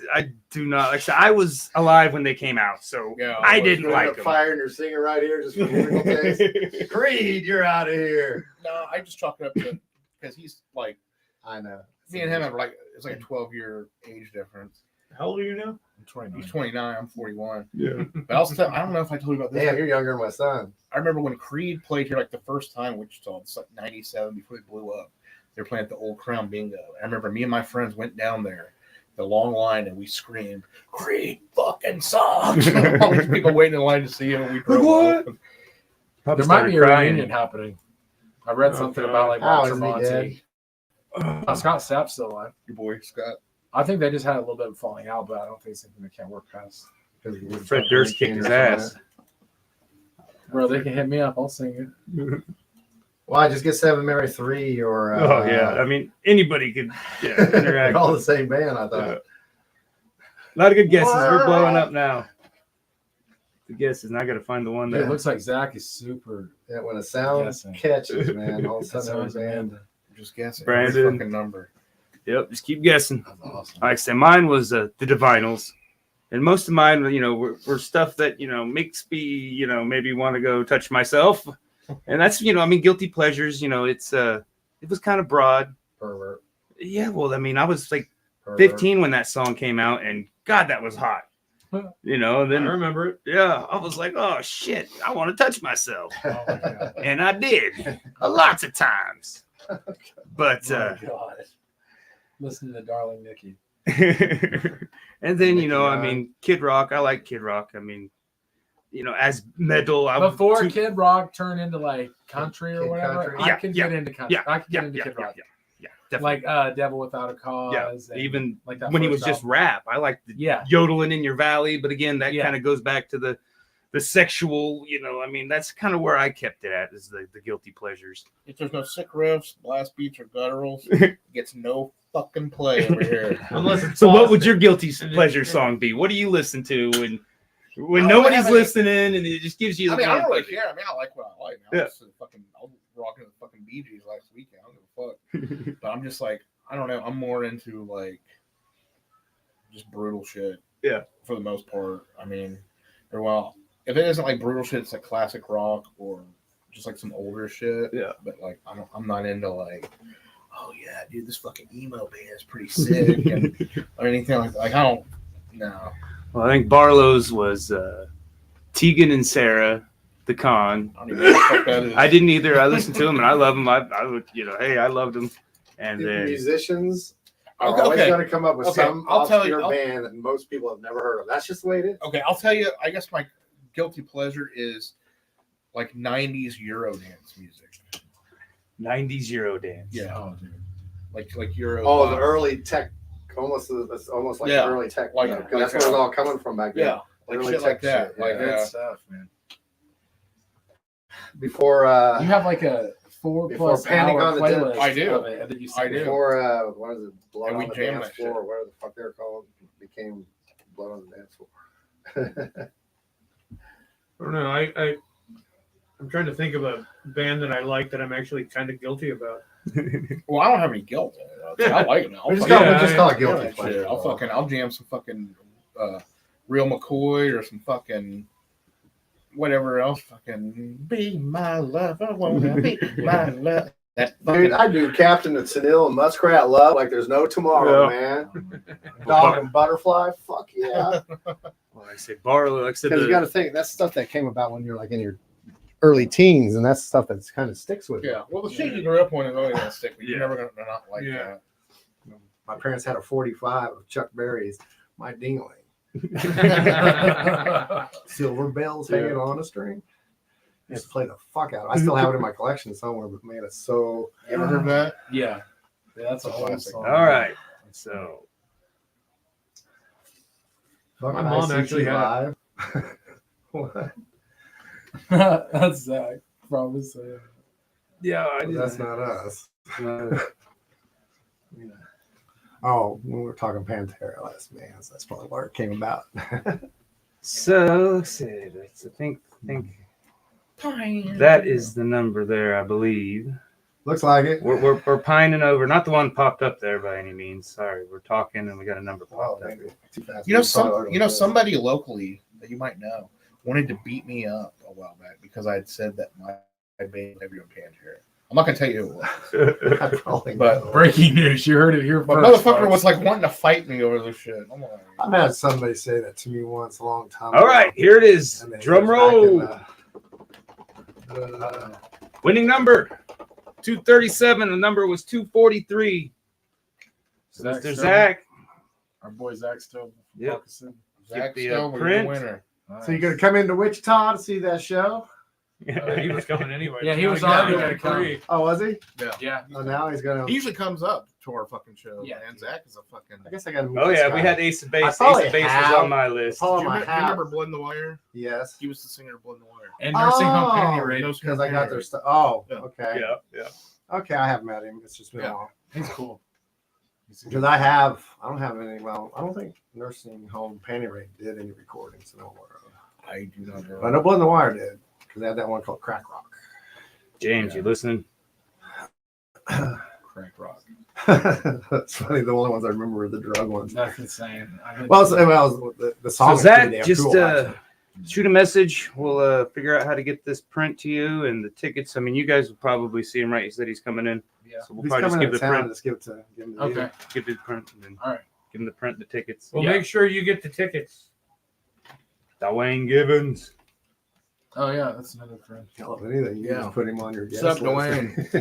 do not like I said, I was alive when they came out, so Yeah, I didn't You're like them. firing your singer right here just for musical taste. Creed, you're out of here. No, I just chalk it up to because he's like I know. me and him have it's like a 12-year age difference. How old are you now? I'm 29. He's 29. I'm 41. Yeah. But I don't know if I told you about this. Damn, you're younger than my son. I remember when Creed played here like the first time, Wichita, it's like 97 before they blew up. They were playing at the Old Crown Bingo. I remember me and my friends went down there, the long line, and we screamed, "Creed fucking sucks!" All these people waiting in line to see him. And we drove What? off. There might be a reunion happening. I read Oh, something God. about like How Rob is he dead? Tremonti. Scott Stapp's still alive. Your boy Scott. I think they just had a little bit of falling out, but I don't think it's something they can't work past. Fred Durst kicked his ass. Bro, they can hit me up. I'll sing it. Why just get 7 Mary 3 or Oh yeah, I mean anybody could interact. they're all the same band, I thought. A lot of good guesses. We're blowing up now. The guesses, and I got to find the one Dude, that it looks like Zach is super. Yeah, when a sound Guessing. catches, man, all of a That sudden sounds Amanda. Just guessing. Brandon. Every fucking number. Yep, just keep guessing. That's awesome. Like I said, mine was the Divinals, and most of mine, were stuff that makes me, maybe want to go touch myself, and that's guilty pleasures. It was kind of broad. Pervert. Yeah, well, I mean, I was like Pervert. 15 when that song came out, and God, that was hot. Then I remember it. yeah, I was like, oh shit, I want to touch myself, Oh my God. and I did lots of times. But Oh my God. Listen to Darling Nikki. and then Nicky Kid Rock. I like Kid Rock. I mean, as metal. Before Kid Rock turned into like country or Kid whatever, country. I could get into country. I could get into Kid Rock. Yeah, definitely. Like Devil Without a Cause. Yeah, and even like that when he first was just album. rap. I like the Yeah. yodeling in your valley, but again, that Yeah. kind of goes back to the sexual. That's kind of where I kept it at, is the guilty pleasures. If there's no sick riffs, blast beats, or gutturals, it gets no fucking play over here. Unless it's So, what Boston. would your guilty pleasure song be? What do you listen to when I don't nobody's have any- listening and it just gives you? I mean, I don't really care. I mean, I like what I like. Yeah. I was rocking the fucking Bee Gees last weekend. I don't give a fuck. But I'm just like, I don't know. I'm more into like just brutal shit. Yeah. For the most part. I mean, if it isn't like brutal shit, it's like classic rock or just like some older shit. Yeah. But like, I'm not into like, oh yeah, dude, this fucking emo band is pretty sick or anything like I don't. No. Well, I think Barlow's was Tegan and Sarah, the Con. I don't even know what the fuck that is. I didn't either. I listened to them and I love them. I would, hey, I loved them. And The then musicians are Okay, always okay. going to come up with Okay, some I'll tell you- obscure band that most people have never heard of. That's just the way it is. Okay, I'll tell you. I guess my guilty pleasure is like '90s Eurodance music. 90s Euro dance. Yeah, Oh, dude. like Euro. Oh, the early tech, almost like Yeah, early tech. like- Because that's where it was all coming from back then. yeah, like Early shit tech like that. shit, Like yeah. Good stuff, man. Before You have like a 4+ Before Panic hour on the playlist. I do. Of it that you I sent me. do. before what is it? Blood And we on the jammed dance that shit. floor, whatever the fuck they're called, became Blood on the dance floor. I don't know. I'm trying to think of a band that I like that I'm actually kind of guilty about. Well, I don't have any guilt in it. I like it. We just Yeah, call it Yeah, guilty that pleasure. shit. I'll jam some fucking Real McCoy or some fucking whatever else. Fucking be my lover, wanna be my love. That Dude, fucking, I do Captain of Tennille and Muskrat Love like there's no tomorrow, man. Dog and Butterfly, fuck yeah. Well, I said Barlow. Like I said, Because you got to think that's stuff that came about when you're like in your early teens, and that's stuff that's kind of sticks with you. yeah. Well, the shit you grew up on is always gonna stick. But you're Yeah. never gonna not like Yeah. that. My parents had a 45 of Chuck Berry's My Dingling. Silver bells hanging on a string. I used to play the fuck out of it. I still have it in my collection somewhere, but man, it's so. You ever heard that? Yeah. That's a whole Classic. song. all right. So Fucking My mom ICT actually had live. What? That's Zach. Probably say. yeah, I did. That's not us. Oh, we were talking Pantera last man. So that's probably where it came about. So let's see. I think that is the number there. I believe Looks like it. we're pining over. Not the one popped up there by any means. Sorry, we're talking and we got a number Oh, popped up. maybe too fast. Somebody locally that you might know wanted to beat me up a while back because I had said that my band heavy on Pantera. I'm not gonna tell you who it was, I probably but know. Breaking news. You heard it here but first. motherfucker folks. was like wanting to fight me over this shit. I'm like, I've had somebody say that to me once a long time All right, here it is. And then it Drum was back in, roll. Winning number 237. The number was 243. So Zach Mr. still- Zach. Our boy Zach still. Yep. focusing. Zach the, Stone, print. winner. So you're gonna come into Wichita to see that show? He was coming anyway. Yeah, he Now was got already to gonna come. free. Oh, was he? Yeah. Oh, now he's gonna. He usually comes up to our fucking show. Yeah. Man, Zach is a fucking. I guess I gotta. Meet Oh this yeah, guy. we had Ace of Base. I Ace probably of Base was have. on my list. Follow Do you my remember, hat. remember Blood in the Wire? Yes. He was the singer of Blood in the Wire. And nursing home panty raid. Because I got their stuff. Oh, Yeah. okay. Yeah. Okay, I have met him. It's just been a Yeah. while. He's cool. Because I don't have any. Well, I don't think nursing home panty raid did any recordings no more. I do not know. I know Blood in the Wire did because they had that one called Crack Rock. James, you listening? Crack Rock. That's funny. The only ones I remember were the drug ones. That's insane. Well, the song. So is pretty Zach, damn just cool, actually. shoot a message. We'll figure out how to get this print to you and the tickets. I mean, you guys will probably see him, right? You said he's coming in. Yeah. So we'll He's probably just coming give to the town. print. Just give it to give him the Okay. deal. Give the print and then All right. give him the print and the tickets. Well, Yeah. make sure you get the tickets. Dwayne Gibbons. Oh yeah, that's another friend. Hell of anything. You Yeah. just put him on your guest Sup, list.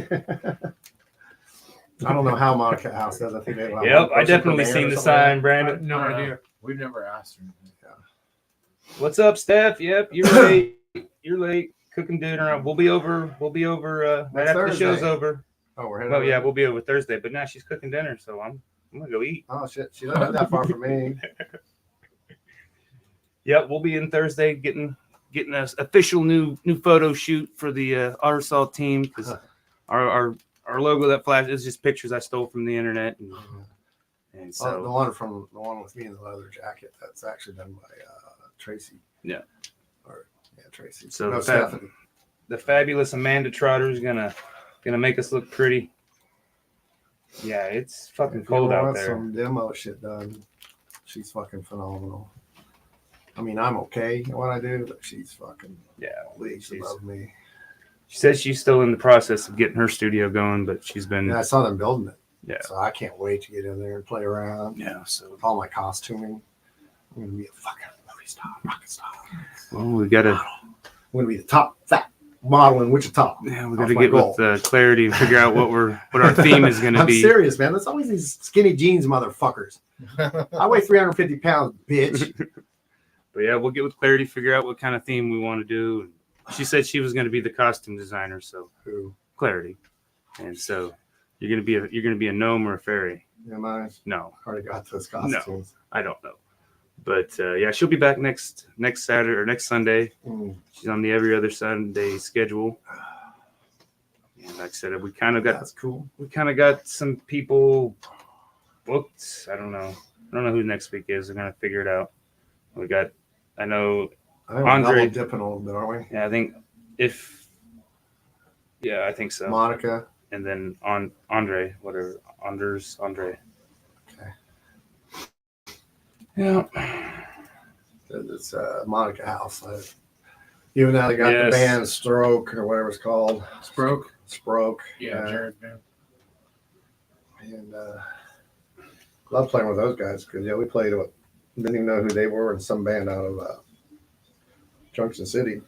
I don't know how Monica House does. I think they have Yep, one I person per definitely band seen or the something like sign, Brandon. No I don't know. idea. We've never asked her. What's up, Steph? Yep, you're late. You're late. Cooking dinner. We'll be over right Next after the show's Thursday. over. that. Oh, we're heading. Well, over. yeah, we'll be over Thursday. But now she's cooking dinner, so I'm gonna go eat. Oh shit, she doesn't live that far from me. Yep, we'll be in Thursday getting an official new photo shoot for the Arsaw team because our logo that flashed is just pictures I stole from the internet and Oh, so the one with me in the leather jacket. That's actually done by Tracy. Yeah. Tracy. So no, the Stephanie. the fabulous Amanda Trotter is gonna make us look pretty. Yeah, it's fucking If cold you out want there. some demo shit done, she's fucking phenomenal. I mean, I'm okay at what I do, but she's fucking leagues she's- above me. She says she's still in the process of getting her studio going, but she's been Yeah, I saw them building it. Yeah. So I can't wait to get in there and play around. So With all my costuming. I'm gonna be a fucking movie star, rocket star. well, we gotta I'm gonna be the top fat model in Wichita. we That's gotta my get goal. with clarity and figure out what our theme is gonna I'm be. serious, man. There's always these skinny jeans motherfuckers. I weigh 350 pounds, bitch. But yeah, we'll get with clarity, figure out what kind of theme we want to do. She said she was going to be the costume designer, so Who? clarity. And so you're gonna be a gnome or a fairy. Am I? No, Already got those costumes. I don't know. But yeah, she'll be back next Saturday or next Sunday. Mm. She's on the every other Sunday schedule. And like I said, we kind of That's cool. got some people booked. I don't know who next week is. We're gonna figure it out. I know. I think Andre- we're double dipping a little bit, aren't we? Yeah, I think so. Monica. And then on Andre. Okay. Yeah. It's Monica House. Even now they got the Yes. band Stroke or whatever it's called. Sproke. Yeah, Jared. Man. And love playing with those guys because we played with, didn't even know who they were, in some band out of Junction City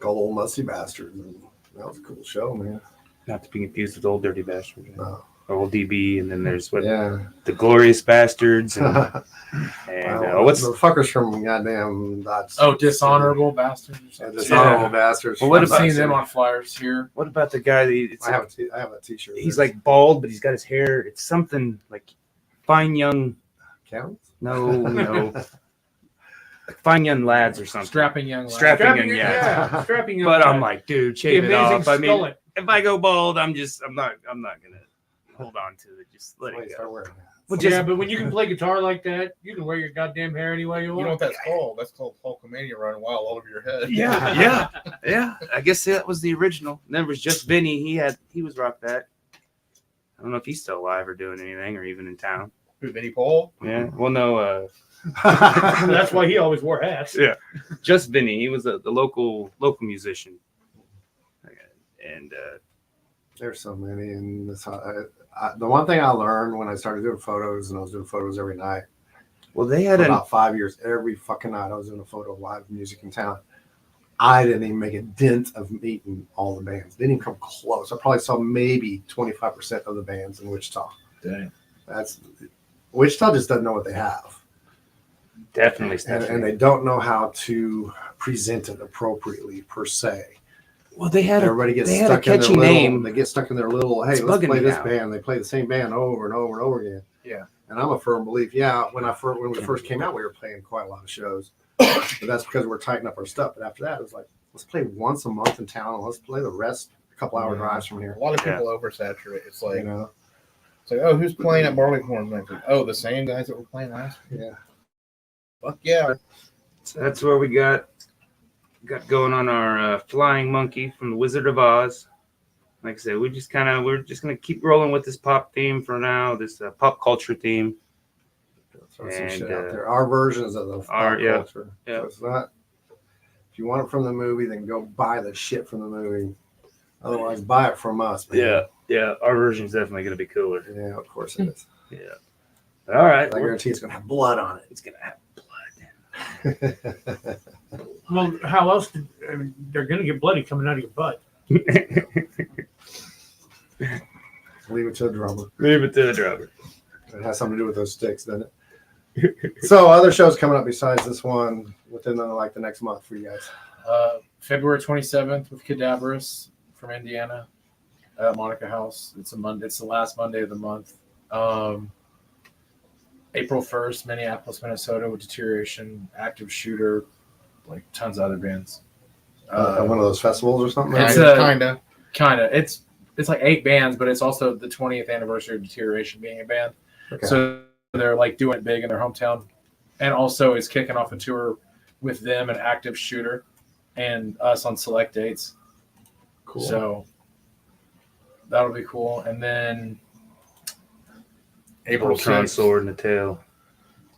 called Old Musty Bastards, and that was a cool show, man. Not to be confused with Old Dirty Bastard. No. Old DB, and then there's Yeah. the Glorious Bastards, and, what's the fuckers from goddamn Dodge? Dishonorable bastards. Or Yeah, something. Dishonorable Bastards. Well, what I've about- seen them on flyers here. what about the guy that I have a T-shirt. he's like bald, but he's got his hair. It's something like Fine Young. counts. No, like Fine Young Lads or something. Strapping young lad. Strapping young, yeah. Strapping young. But I'm lad. like, dude, the shave it amazing off. I mean, skullet. if I go bald, I'm not gonna hold on to it. Just let That's why it you go. start wearing that. Well, Yeah, but when you can play guitar like that, you can wear your goddamn hair any way you You want. know what that's called? That's called Hulkamania running wild all over your head. Yeah. I guess that was the original. And there was just Vinny. He was rock that. I don't know if he's still alive or doing anything or even in town. Who, Vinnie Paul? Yeah. Well, no. That's why he always wore hats. Yeah. Just Vinny. He was the local musician. And There's so many, and this, the one thing I learned when I started doing photos, and I was doing photos every night. well, they For had about 5 years, every fucking night I was doing a photo of live music in town. I didn't even make a dent of meeting all the bands. Didn't even come close. I probably saw maybe 25% of the bands in Wichita. Dang. Wichita just doesn't know what they have, definitely and they don't know how to present it appropriately per se. Well, they had everybody gets they had stuck a in their catchy little. name. They get stuck in their little. Hey, It's let's bugging play me this now. band. They play the same band over and over and over again. Yeah. And I'm a firm belief. Yeah, when we first came out, we were playing quite a lot of shows, but that's because we're tightening up our stuff. But after that, it was like, let's play once a month in town. And let's play the rest a couple hour drives from here. A lot of people oversaturate. It's like, You know. it's like, oh, who's playing at Barleycorn? Like, oh, the same guys that were playing last week. Yeah. Fuck yeah. So that's where we got going on our Flying Monkey from the Wizard of Oz. Like I said, we're just gonna keep rolling with this pop theme for now, this pop culture theme. Throw some shit out there. Our versions of the pop culture. Yeah. So it's not. If you want it from the movie, then go buy the shit from the movie. Otherwise, buy it from us. Man. Yeah. Our version's definitely gonna be cooler. Yeah, of course it is. Yeah. All right. I guarantee it's gonna have blood on it. It's gonna have Well, how else? They're going to get bloody coming out of your butt. Leave it to the drummer. Leave it to the drummer. It has something to do with those sticks, doesn't it? So, other shows coming up besides this one within the next month for you guys. February 27th with Cadaverous from Indiana at Monica House. It's a Monday. It's the last Monday of the month. April 1st, Minneapolis, Minnesota with Deterioration, Active Shooter, like tons of other bands. One of those festivals or something. It's right? kind of. It's like 8 bands, but it's also the 20th anniversary of Deterioration being a band. Okay. So they're like doing it big in their hometown, and also is kicking off a tour with them and Active Shooter and us on select dates. Cool. So that'll be cool. And then April Sword in the tail.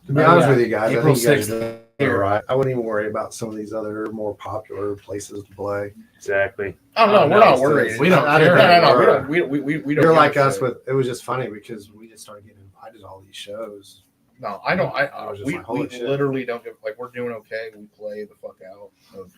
To be honest with you guys, April I think you guys 6th. are right. I wouldn't even worry about some of these other more popular places to play. Exactly. Oh no, we're not worried. We don't I care. didn't No, think we don't. We don't. You're like us with. It was just funny because we just started getting invited to all these shows. No, I don't. I was just We like, holy shit. literally don't give. Like, we're doing okay. We play the fuck out of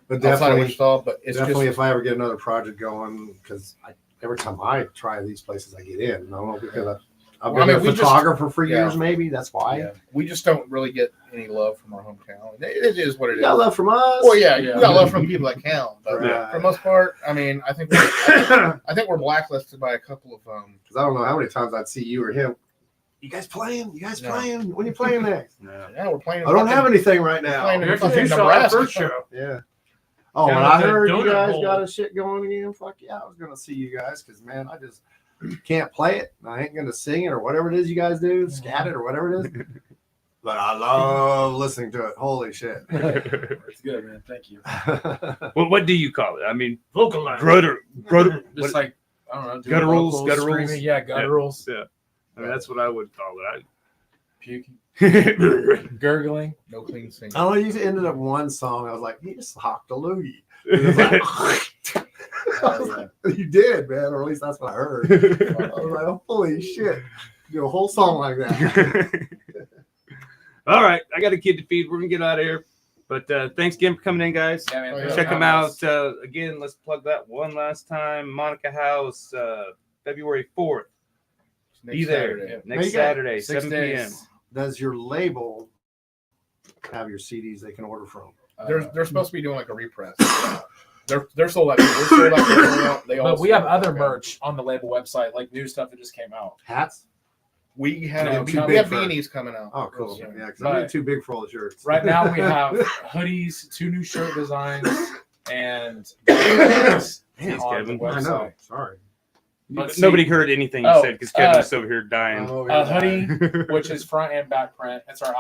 But outside of definitely, Wichita, but it's definitely, just if I ever get another project going, because every time I try these places, I get in. I don't know because I've been a photographer for years. Maybe that's why. yeah, we just don't really get any love from our hometown. It is what it You is. got love from us. Well, yeah, you got love from people that count, but Right. for the most part, I mean, I think we're blacklisted by a couple of Because I don't know how many times I'd see you or him. You guys playing? You guys No. playing? When are you playing next? Yeah, we're playing. I don't have anything right now. Playing in Here's fucking the Nebraska. first show. Yeah. Oh, Down when at I the heard you donut guys hole. got a shit going again, fuck yeah, I was gonna see you guys because man, I just can't play it. I ain't gonna sing it or whatever it is you guys do, scat it or whatever it is. But I love listening to it. Holy shit. It's good, man. Thank you. What do you call it? I mean, Vocalize. grutter. Just like I don't know, doing Gutturals, vocals, gutturals. screaming. Yeah, gutturals. Yeah. I mean, that's what I would call it. Puking, I, gurgling. No clean singing. I don't know, you ended up one song. I was like, he just hocked a loogie. It was like, I was like, you did, man, or at least that's what I heard. I was like, holy shit. Do a whole song like that. All right, I got a kid to feed. We're gonna get out of here. But thanks again for coming in, guys. Yeah, man. Oh, yeah. Check them out again. Let's plug that one last time. Monica House, February 4th. Be there Saturday. next Saturday, 6 7 days. p.m. Does your label have your CDs they can order from? They're supposed to be doing like a repress. They're sold out. We're sold out. They all But we have sold out. other merch on the label website, like new stuff that just came out. Hats? We No, have too we big have for- beanies coming out. Oh, cool. Yeah. Yeah, because But- I'm too big for all the shirts. Right now we have hoodies, 2 new shirt designs, and bags Thanks, on Kevin. the I know. website. Sorry. But see, Nobody heard anything you Oh, said because Kevin's over here dying. Oh, a hoodie, which is front and back print. It's our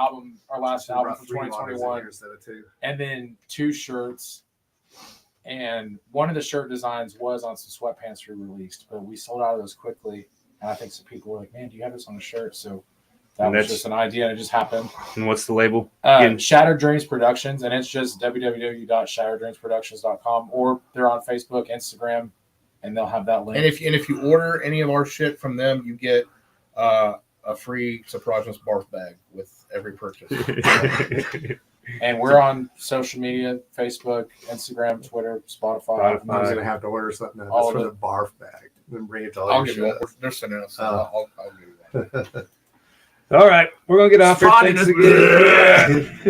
last album from 2021. Instead of 2. And then 2 shirts. And one of the shirt designs was on some sweatpants we released, but we sold out of those quickly. And I think some people were like, man, do you have this on a shirt? So that And was that's- just an idea and it just happened. And what's the label? Again. Shattered Dreams Productions, and it's just www.shattereddreamsproductions.com, or they're on Facebook, Instagram, and they'll have that link. And if you order any of our shit from them, you get a free Saprogenous barf bag with every purchase. And we're on social media: Facebook, Instagram, Twitter, Spotify. I was going to have to order something else All for of the barf bag. Then bring it to all I'll your give you one. shit. They're sending us. Oh. I'll give you one. All right, we're gonna get off here. Spotted Thanks us.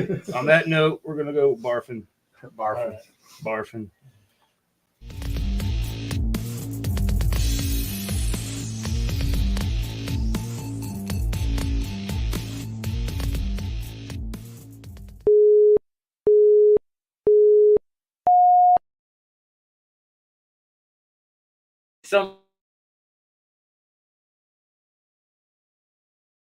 again. On that note, we're gonna go barfing. Barfing. Barfing. some